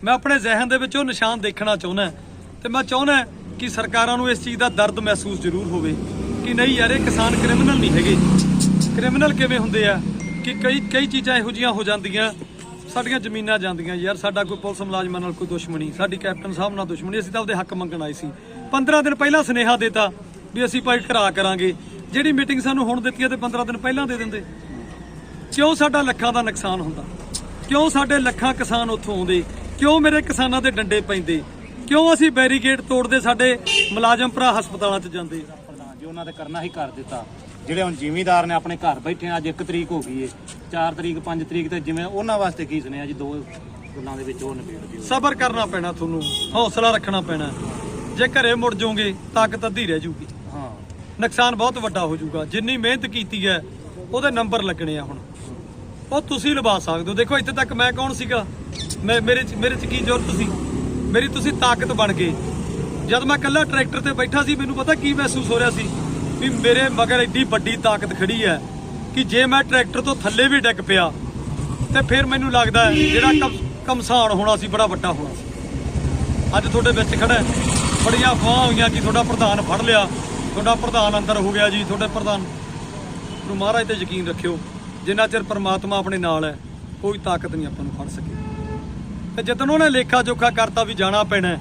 ਮੈਂ ਆਪਣੇ ਜ਼ਿਹਨ ਦੇ ਵਿੱਚ ਉਹ ਨਿਸ਼ਾਨ ਦੇਖਣਾ ਚਾਹੁੰਦਾ। ਤੇ ਮੈਂ ਚਾਹੁੰਦਾ ਕਿ ਸਰਕਾਰਾਂ ਨੂੰ ਇਸ ਚੀਜ਼ ਦਾ ਦਰਦ ਮਹਿਸੂਸ ਜ਼ਰੂਰ ਹੋਵੇ ਕਿ ਨਹੀਂ ਯਾਰ ਇਹ ਕਿਸਾਨ ਕ੍ਰਿਮੀਨਲ ਨਹੀਂ ਹੈਗੇ। ਕ੍ਰਿਮੀਨਲ ਕਿਵੇਂ ਹੁੰਦੇ ਆ ਕਿ ਕਈ ਚੀਜ਼ਾਂ ਇਹੋ ਜਿਹੀਆਂ ਹੋ ਜਾਂਦੀਆਂ, ਸਾਡੀਆਂ ਜ਼ਮੀਨਾਂ ਜਾਂਦੀਆਂ। ਯਾਰ ਸਾਡਾ ਕੋਈ ਪੁਲਿਸ ਮੁਲਾਜ਼ਮਾਂ ਨਾਲ ਕੋਈ ਦੁਸ਼ਮਣੀ, ਸਾਡੀ ਕੈਪਟਨ ਸਾਹਿਬ ਨਾਲ ਦੁਸ਼ਮਣੀ, ਅਸੀਂ ਤਾਂ ਉਹਦੇ ਹੱਕ ਮੰਗਣ ਆਏ ਸੀ। 15 ਦਿਨ ਪਹਿਲਾਂ ਸੁਨੇਹਾ ਦਿੱਤਾ ਵੀ ਅਸੀਂ ਭਾਈ ਕਰਾਂਗੇ। ਜਿਹੜੀ ਮੀਟਿੰਗ ਸਾਨੂੰ ਹੁਣ ਦਿੱਤੀ ਹੈ ਤੇ 15 ਦਿਨ ਪਹਿਲਾਂ ਦੇ ਦਿੰਦੇ। ਕਿਉਂ ਸਾਡਾ ਲੱਖਾਂ ਦਾ ਨੁਕਸਾਨ ਹੁੰਦਾ? ਕਿਉਂ ਸਾਡੇ ਲੱਖਾਂ ਕਿਸਾਨ ਉੱਥੋਂ ਆਉਂਦੇ? ਕਿਉਂ ਮੇਰੇ ਕਿਸਾਨਾਂ ਦੇ ਡੰਡੇ ਪੈਂਦੇ? ਕਿਉਂ ਅਸੀਂ ਬੈਰੀਕੇਡ ਤੋੜਦੇ? ਸਾਡੇ ਮੁਲਾਜ਼ਮ ਭਰਾ ਹਸਪਤਾਲਾਂ 'ਚ ਜਾਂਦੇ। ਜੋ ਉਹਨਾਂ ਦੇ ਕਰਨਾ ਹੀ ਕਰ ਦਿੱਤਾ। ਜਿਹੜੇ ਹੁਣ ਜ਼ਿਮੀਂਦਾਰ ਨੇ ਆਪਣੇ ਘਰ ਬੈਠੇ, ਅੱਜ 1 ਤਰੀਕ ਹੋ ਗਈ ਏ, 4 ਤਰੀਕ 5 ਤਰੀਕ ਤੇ ਜਿਵੇਂ ਉਹਨਾਂ ਵਾਸਤੇ ਕੀ ਸੁਣਿਆ ਜੀ, 2 ਗੱਲਾਂ ਦੇ ਵਿੱਚ ਉਹ ਨਿਬੇੜ ਦਿਓ। ਸਬਰ ਕਰਨਾ ਪੈਣਾ, ਤੁਹਾਨੂੰ ਹੌਸਲਾ ਰੱਖਣਾ ਪੈਣਾ। ਜੇ ਘਰੇ ਮੁੜ ਜਾਓਗੇ ਤਾਕਤ ਅੱਧੀ ਰਹਿ ਜੂਗੀ। ਹਾਂ, ਨੁਕਸਾਨ ਬਹੁਤ ਵੱਡਾ ਹੋ ਜਾਊਗਾ। ਜਿੰਨੀ ਮਿਹਨਤ ਕੀਤੀ ਹੈ ਉਹਦੇ ਨੰਬਰ ਲੱਗਣੇ ਆ, ਹੁਣ ਉਹ ਤੁਸੀਂ ਲਵਾ ਸਕਦੇ ਹੋ। ਦੇਖੋ ਇੱਥੇ ਤੱਕ ਮੈਂ ਕੌਣ ਸੀਗਾ? ਮੇਰੇ ਚ ਕੀ ਜ਼ਰੂਰਤ ਸੀ? ਮੇਰੀ ਤੁਸੀਂ ਤਾਕਤ ਬਣ ਗਏ। ਜਦ ਮੈਂ ਇਕੱਲਾ ਟਰੈਕਟਰ ਤੇ ਬੈਠਾ ਸੀ, ਮੈਨੂੰ ਪਤਾ ਕੀ ਮਹਿਸੂਸ ਹੋ ਰਿਹਾ ਸੀ ਵੀ ਮੇਰੇ ਮਗਰ ਐਡੀ ਵੱਡੀ ਤਾਕਤ ਖੜੀ ਹੈ ਕਿ ਜੇ ਮੈਂ ਟਰੈਕਟਰ ਤੋਂ ਥੱਲੇ ਵੀ ਡਿੱਗ ਪਿਆ ਤੇ ਫਿਰ ਮੈਨੂੰ ਲੱਗਦਾ ਜਿਹੜਾ ਕਮਸਾਨ ਹੋਣਾ ਸੀ ਬੜਾ ਵੱਡਾ ਹੋਣਾ ਸੀ। ਅੱਜ ਤੁਹਾਡੇ ਵਿੱਚ ਖੜਾ, ਬੜੀਆਂ ਅਫਵਾਹਾਂ ਹੋਈਆਂ ਕਿ ਤੁਹਾਡਾ ਪ੍ਰਧਾਨ ਫੜ ਲਿਆ, ਤੁਹਾਡਾ ਪ੍ਰਧਾਨ ਅੰਦਰ ਹੋ ਗਿਆ ਜੀ। ਤੁਹਾਡੇ ਪ੍ਰਧਾਨ ਨੂੰ ਮਹਾਰਾਜ ਤੇ ਯਕੀਨ ਰੱਖਿਓ, ਜਿੰਨਾ ਚਿਰ ਪਰਮਾਤਮਾ ਆਪਣੇ ਨਾਲ ਹੈ ਕੋਈ ਤਾਕਤ ਨਹੀਂ ਆਪਾਂ ਨੂੰ ਫੜ ਸਕੇ। ਤੇ ਜਦੋਂ ਉਹਨੇ ਲੇਖਾ ਜੋਖਾ ਕਰਤਾ ਵੀ ਜਾਣਾ ਪੈਣਾ,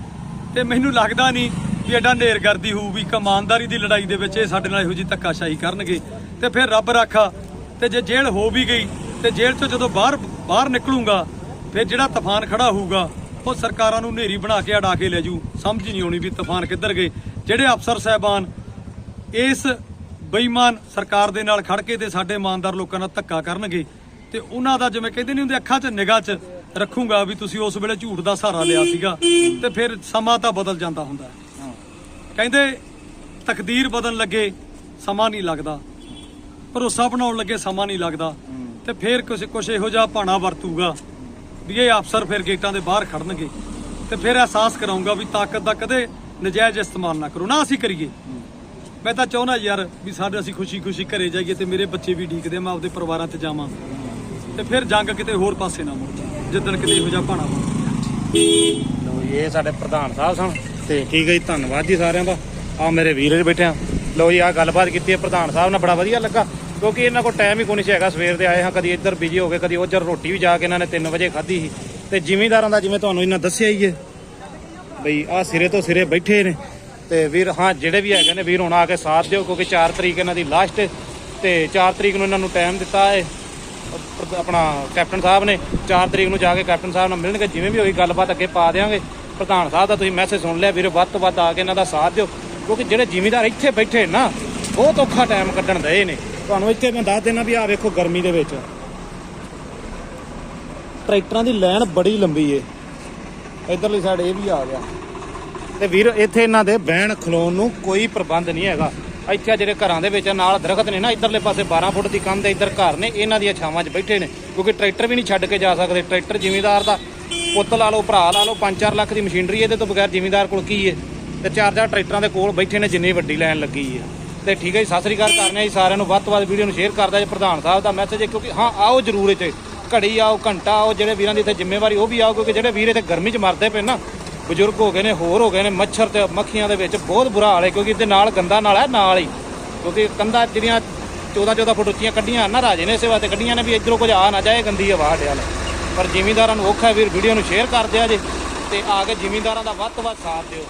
ਤੇ ਮੈਨੂੰ ਲੱਗਦਾ ਨਹੀਂ ਵੀ ਐਡਾ ਨੇਰਗਰਦੀ ਹੋਊ ਵੀ ਇਮਾਨਦਾਰੀ ਦੀ ਲੜਾਈ ਦੇ ਵਿੱਚ ਇਹ ਸਾਡੇ ਨਾਲ ਇਹੋ ਜਿਹੀ ਧੱਕਾਸ਼ਾਹੀ ਕਰਨਗੇ। ਤੇ ਫਿਰ ਰੱਬ ਰਾਖਾ, ਤੇ ਜੇ ਜੇਲ੍ਹ ਹੋ ਵੀ ਗਈ ਤੇ ਜੇਲ੍ਹ ਤੋਂ ਜਦੋਂ ਬਾਹਰ ਨਿਕਲੂੰਗਾ, ਫਿਰ ਜਿਹੜਾ ਤੂਫਾਨ ਖੜਾ ਹੋਊਗਾ ਉਹ ਸਰਕਾਰਾਂ ਨੂੰ ਨੇਰੀ ਬਣਾ ਕੇ ਅੜਾ ਕੇ ਲੈ ਜੂ। ਸਮਝ ਨਹੀਂ ਆਉਣੀ ਵੀ ਤੂਫਾਨ ਕਿੱਧਰ ਗਏ। ਜਿਹੜੇ ਅਫਸਰ ਸਾਹਿਬਾਨ ਇਸ ਬੇਈਮਾਨ ਸਰਕਾਰ ਦੇ ਨਾਲ ਖੜ ਕੇ ਤੇ ਸਾਡੇ ਇਮਾਨਦਾਰ ਲੋਕਾਂ ਨਾਲ ਧੱਕਾ ਕਰਨਗੇ, ਤੇ ਉਹਨਾਂ ਦਾ ਜਿਵੇਂ ਕਹਿੰਦੇ ਨਹੀਂ ਹੁੰਦੇ ਅੱਖਾਂ 'ਚ ਨਿਗਾਹ 'ਚ ਰੱਖੂਗਾ ਵੀ ਤੁਸੀਂ ਉਸ ਵੇਲੇ ਝੂਠ ਦਾ ਸਹਾਰਾ ਲਿਆ ਸੀਗਾ। ਤੇ ਫਿਰ ਸਮਾਂ ਤਾਂ ਬਦਲ ਜਾਂਦਾ ਹੁੰਦਾ। ਕਹਿੰਦੇ ਤਕਦੀਰ ਬਦਲਣ ਲੱਗੇ ਸਮਾਂ ਨਹੀਂ ਲੱਗਦਾ, ਭਰੋਸਾ ਬਣਾਉਣ ਲੱਗੇ ਸਮਾਂ ਨਹੀਂ ਲੱਗਦਾ। ਤੇ ਫਿਰ ਕੁਛ ਇਹੋ ਜਿਹਾ ਭਾਣਾ ਵਰਤੂਗਾ ਵੀ ਇਹ ਅਫਸਰ ਫਿਰ ਗੇਟਾਂ ਦੇ ਬਾਹਰ ਖੜਨਗੇ। ਤੇ ਫਿਰ ਅਹਿਸਾਸ ਕਰਾਉਂਗਾ ਵੀ ਤਾਕਤ ਦਾ ਕਦੇ ਨਜਾਇਜ਼ ਇਸਤੇਮਾਲ ਨਾ ਕਰੋ, ਨਾ ਅਸੀਂ ਕਰੀਏ। ਮੈਂ ਤਾਂ ਚਾਹੁੰਦਾ ਯਾਰ ਵੀ ਅਸੀਂ ਖੁਸ਼ੀ ਘਰੇ ਜਾਈਏ ਤੇ ਮੇਰੇ ਬੱਚੇ ਵੀ ਢੀਕਦੇ, ਮੈਂ ਆਪਦੇ ਪਰਿਵਾਰਾਂ 'ਚ ਜਾਵਾਂ ਤੇ ਫਿਰ ਜੰਗ ਕਿਤੇ ਹੋਰ ਪਾਸੇ ਨਾ ਮੁੜ ਜਾਏ ਜਿੱਦਣ ਕਿਤੇ ਇਹੋ ਜਿਹਾ ਭਾਣਾ ਬਣ। ਲਓ ਜੀ, ਇਹ ਸਾਡੇ ਪ੍ਰਧਾਨ ਸਾਹਿਬ ਸਨ। ਤੇ ਠੀਕ ਹੈ ਜੀ, ਧੰਨਵਾਦ ਜੀ ਸਾਰਿਆਂ ਦਾ। ਆ ਮੇਰੇ ਵੀਰ ਬੈਠੇ ਆ। ਲਓ ਜੀ, ਆਹ ਗੱਲਬਾਤ ਕੀਤੀ ਹੈ ਪ੍ਰਧਾਨ ਸਾਹਿਬ ਨਾਲ, ਬੜਾ ਵਧੀਆ ਲੱਗਾ ਕਿਉਂਕਿ ਇਹਨਾਂ ਕੋਲ ਟਾਈਮ ਹੀ ਕੋਈ ਨਹੀਂ ਹੈਗਾ। ਸਵੇਰ ਦੇ ਆਏ ਹਾਂ, ਕਦੀ ਇੱਧਰ ਬਿਜੀ ਹੋ ਗਏ, ਕਦੀ ਉੱਧਰ। ਰੋਟੀ ਵੀ ਜਾ ਕੇ ਇਹਨਾਂ ਨੇ 3 ਵਜੇ ਖਾਧੀ ਸੀ। ਤੇ ਜ਼ਿਮੀਂਦਾਰਾਂ ਦਾ ਜਿਵੇਂ ਤੁਹਾਨੂੰ ਇਹਨਾਂ ਦੱਸਿਆ ਹੀ ਹੈ ਬਈ ਆਹ ਸਿਰੇ ਤੋਂ ਸਿਰੇ ਬੈਠੇ ਨੇ। ਤੇ ਵੀਰ, ਹਾਂ ਜਿਹੜੇ ਵੀ ਹੈਗੇ ਨੇ ਵੀਰ, ਹੁਣ ਆ ਕੇ ਸਾਥ ਦਿਓ ਕਿਉਂਕਿ 4 ਤਰੀਕ ਇਹਨਾਂ ਦੀ ਲਾਸਟ ਤੇ 4 ਤਰੀਕ ਨੂੰ ਇਹਨਾਂ ਨੂੰ ਟਾਈਮ ਦਿੱਤਾ ਹੈ ਆਪਣਾ ਕੈਪਟਨ ਸਾਹਿਬ ਨੇ। 4 ਤਰੀਕ ਨੂੰ ਜਾ ਕੇ ਕੈਪਟਨ ਸਾਹਿਬ ਨਾਲ ਮਿਲਣਗੇ। ਜਿਵੇਂ ਵੀ ਹੋਈ ਗੱਲਬਾਤ ਅੱਗੇ ਪਾ ਦਿਆਂਗੇ। ਪ੍ਰਧਾਨ ਸਾਹਿਬ ਦਾ ਤੁਸੀਂ ਮੈਸੇਜ ਸੁਣ ਲਿਆ ਵੀਰ, ਵੱਧ ਤੋਂ ਵੱਧ ਆ ਕੇ ਇਹਨਾਂ ਦਾ ਸਾਥ ਦਿਓ ਕਿਉਂਕਿ ਜਿਹੜੇ ਜ਼ਿਮੀਂਦਾਰ ਇੱਥੇ ਬੈਠੇ ਨਾ ਬਹੁਤ ਔਖਾ ਟਾਈਮ ਕੱਢਣ ਦਏ ਨੇ। ਤੁਹਾਨੂੰ ਇੱਥੇ ਮੈਂ ਦੱਸ ਦੇਣਾ ਵੀ ਆਹ ਵੇਖੋ, ਗਰਮੀ ਦੇ ਵਿੱਚ ਟਰੈਕਟਰਾਂ ਦੀ ਲਾਈਨ ਬੜੀ ਲੰਬੀ ਏ। ਇੱਧਰਲੀ ਸਾਈਡ ਇਹ ਵੀ ਆ ਗਿਆ। ਤੇ ਵੀਰ ਇੱਥੇ ਇਹਨਾਂ ਦੇ ਬਹਿਣ ਖਲੋਣ ਨੂੰ ਕੋਈ ਪ੍ਰਬੰਧ ਨਹੀਂ ਹੈਗਾ। ਇੱਥੇ ਆ ਜਿਹੜੇ ਘਰਾਂ ਦੇ ਵਿੱਚ ਨਾਲ ਦਰਖਤ ਨੇ ਨਾ, ਇੱਧਰਲੇ ਪਾਸੇ 12 ਫੁੱਟ ਦੀ ਕੰਧ, ਇੱਧਰ ਘਰ ਨੇ, ਇਹਨਾਂ ਦੀਆਂ ਛਾਵਾਂ 'ਚ ਬੈਠੇ ਨੇ, ਕਿਉਂਕਿ ਟਰੈਕਟਰ ਵੀ ਨਹੀਂ ਛੱਡ ਕੇ ਜਾ ਸਕਦੇ। ਟਰੈਕਟਰ ਜ਼ਿਮੀਂਦਾਰ ਦਾ ਪੁੱਤ ਲਾ ਲਓ, ਭਰਾ ਲਾ ਲਓ, 5-4 ਲੱਖ ਦੀ ਮਸ਼ੀਨਰੀ, ਇਹਦੇ ਤੋਂ ਬਗੈਰ ਜ਼ਿਮੀਂਦਾਰ ਕੋਲ ਕੀ ਹੈ। ਤੇ 4-4 ਟਰੈਕਟਰਾਂ ਦੇ ਕੋਲ ਬੈਠੇ ਨੇ, ਜਿੰਨੀ ਵੱਡੀ ਲਾਈਨ ਲੱਗੀ ਹੈ। ਤੇ ਠੀਕ ਹੈ ਜੀ, ਸਤਿ ਸ੍ਰੀ ਅਕਾਲ ਕਰਨੇ ਜੀ ਸਾਰਿਆਂ ਨੂੰ। ਵੱਧ ਤੋਂ ਵੱਧ ਵੀਡੀਓ ਨੂੰ ਸ਼ੇਅਰ ਕਰਦਾ ਜੀ। ਪ੍ਰਧਾਨ ਸਾਹਿਬ ਦਾ ਮੈਸੇਜ ਹੈ, ਕਿਉਂਕਿ ਹਾਂ ਆਓ ਜ਼ਰੂਰ ਇੱਥੇ, ਘੜੀ ਆਓ, ਘੰਟਾ ਆਓ, ਜਿਹੜੇ ਵੀਰਾਂ ਦੀ ਇੱਥੇ ਜ਼ਿੰਮੇਵਾਰੀ ਉਹ ਵੀ ਆਓ, ਕਿਉਂਕਿ ਜਿਹੜੇ ਵੀਰ ਇੱਥੇ ਗਰਮੀ 'ਚ ਮਰਦੇ ਪਏ ਨਾ, ਬਜ਼ੁਰਗ ਹੋ ਗਏ ਨੇ, ਹੋਰ ਹੋ ਗਏ ਨੇ, ਮੱਛਰ ਤੇ ਮੱਖੀਆਂ ਦੇ ਵਿੱਚ ਬਹੁਤ ਬੁਰਾ ਹਾਲ ਹੈ। ਕਿਉਂਕਿ ਇਹਦੇ ਨਾਲ ਗੰਦਾ ਨਾਲ ਹੈ ਨਾਲ ਹੀ, ਕਿਉਂਕਿ ਕੰਧਾਂ ਜਿਹੜੀਆਂ 14-14 ਫੁੱਟ ਉੱਚੀਆਂ ਕੱਢੀਆਂ ਨਾ ਰਾਜੇ ਨੇ, ਇਸੇ ਵਾਸਤੇ ਕੱਢੀਆਂ ਨੇ ਵੀ ਇੱਧਰੋਂ ਕੁਝ ਆ ਨਾ ਜਾਏ ਗੰਦੀ ਹਵਾ ਸਾਡੇ ਵੱਲ। ਪਰ ਜ਼ਿਮੀਂਦਾਰਾਂ ਨੂੰ ਔਖਾ ਵੀਰ, ਵੀਡੀਓ ਨੂੰ ਸ਼ੇਅਰ ਕਰ ਦਿਆ ਜੇ ਤੇ ਆ ਕੇ ਜ਼ਿਮੀਂਦਾਰਾਂ ਦਾ ਵੱਧ ਤੋਂ ਵੱਧ ਸਾਥ ਦਿਓ।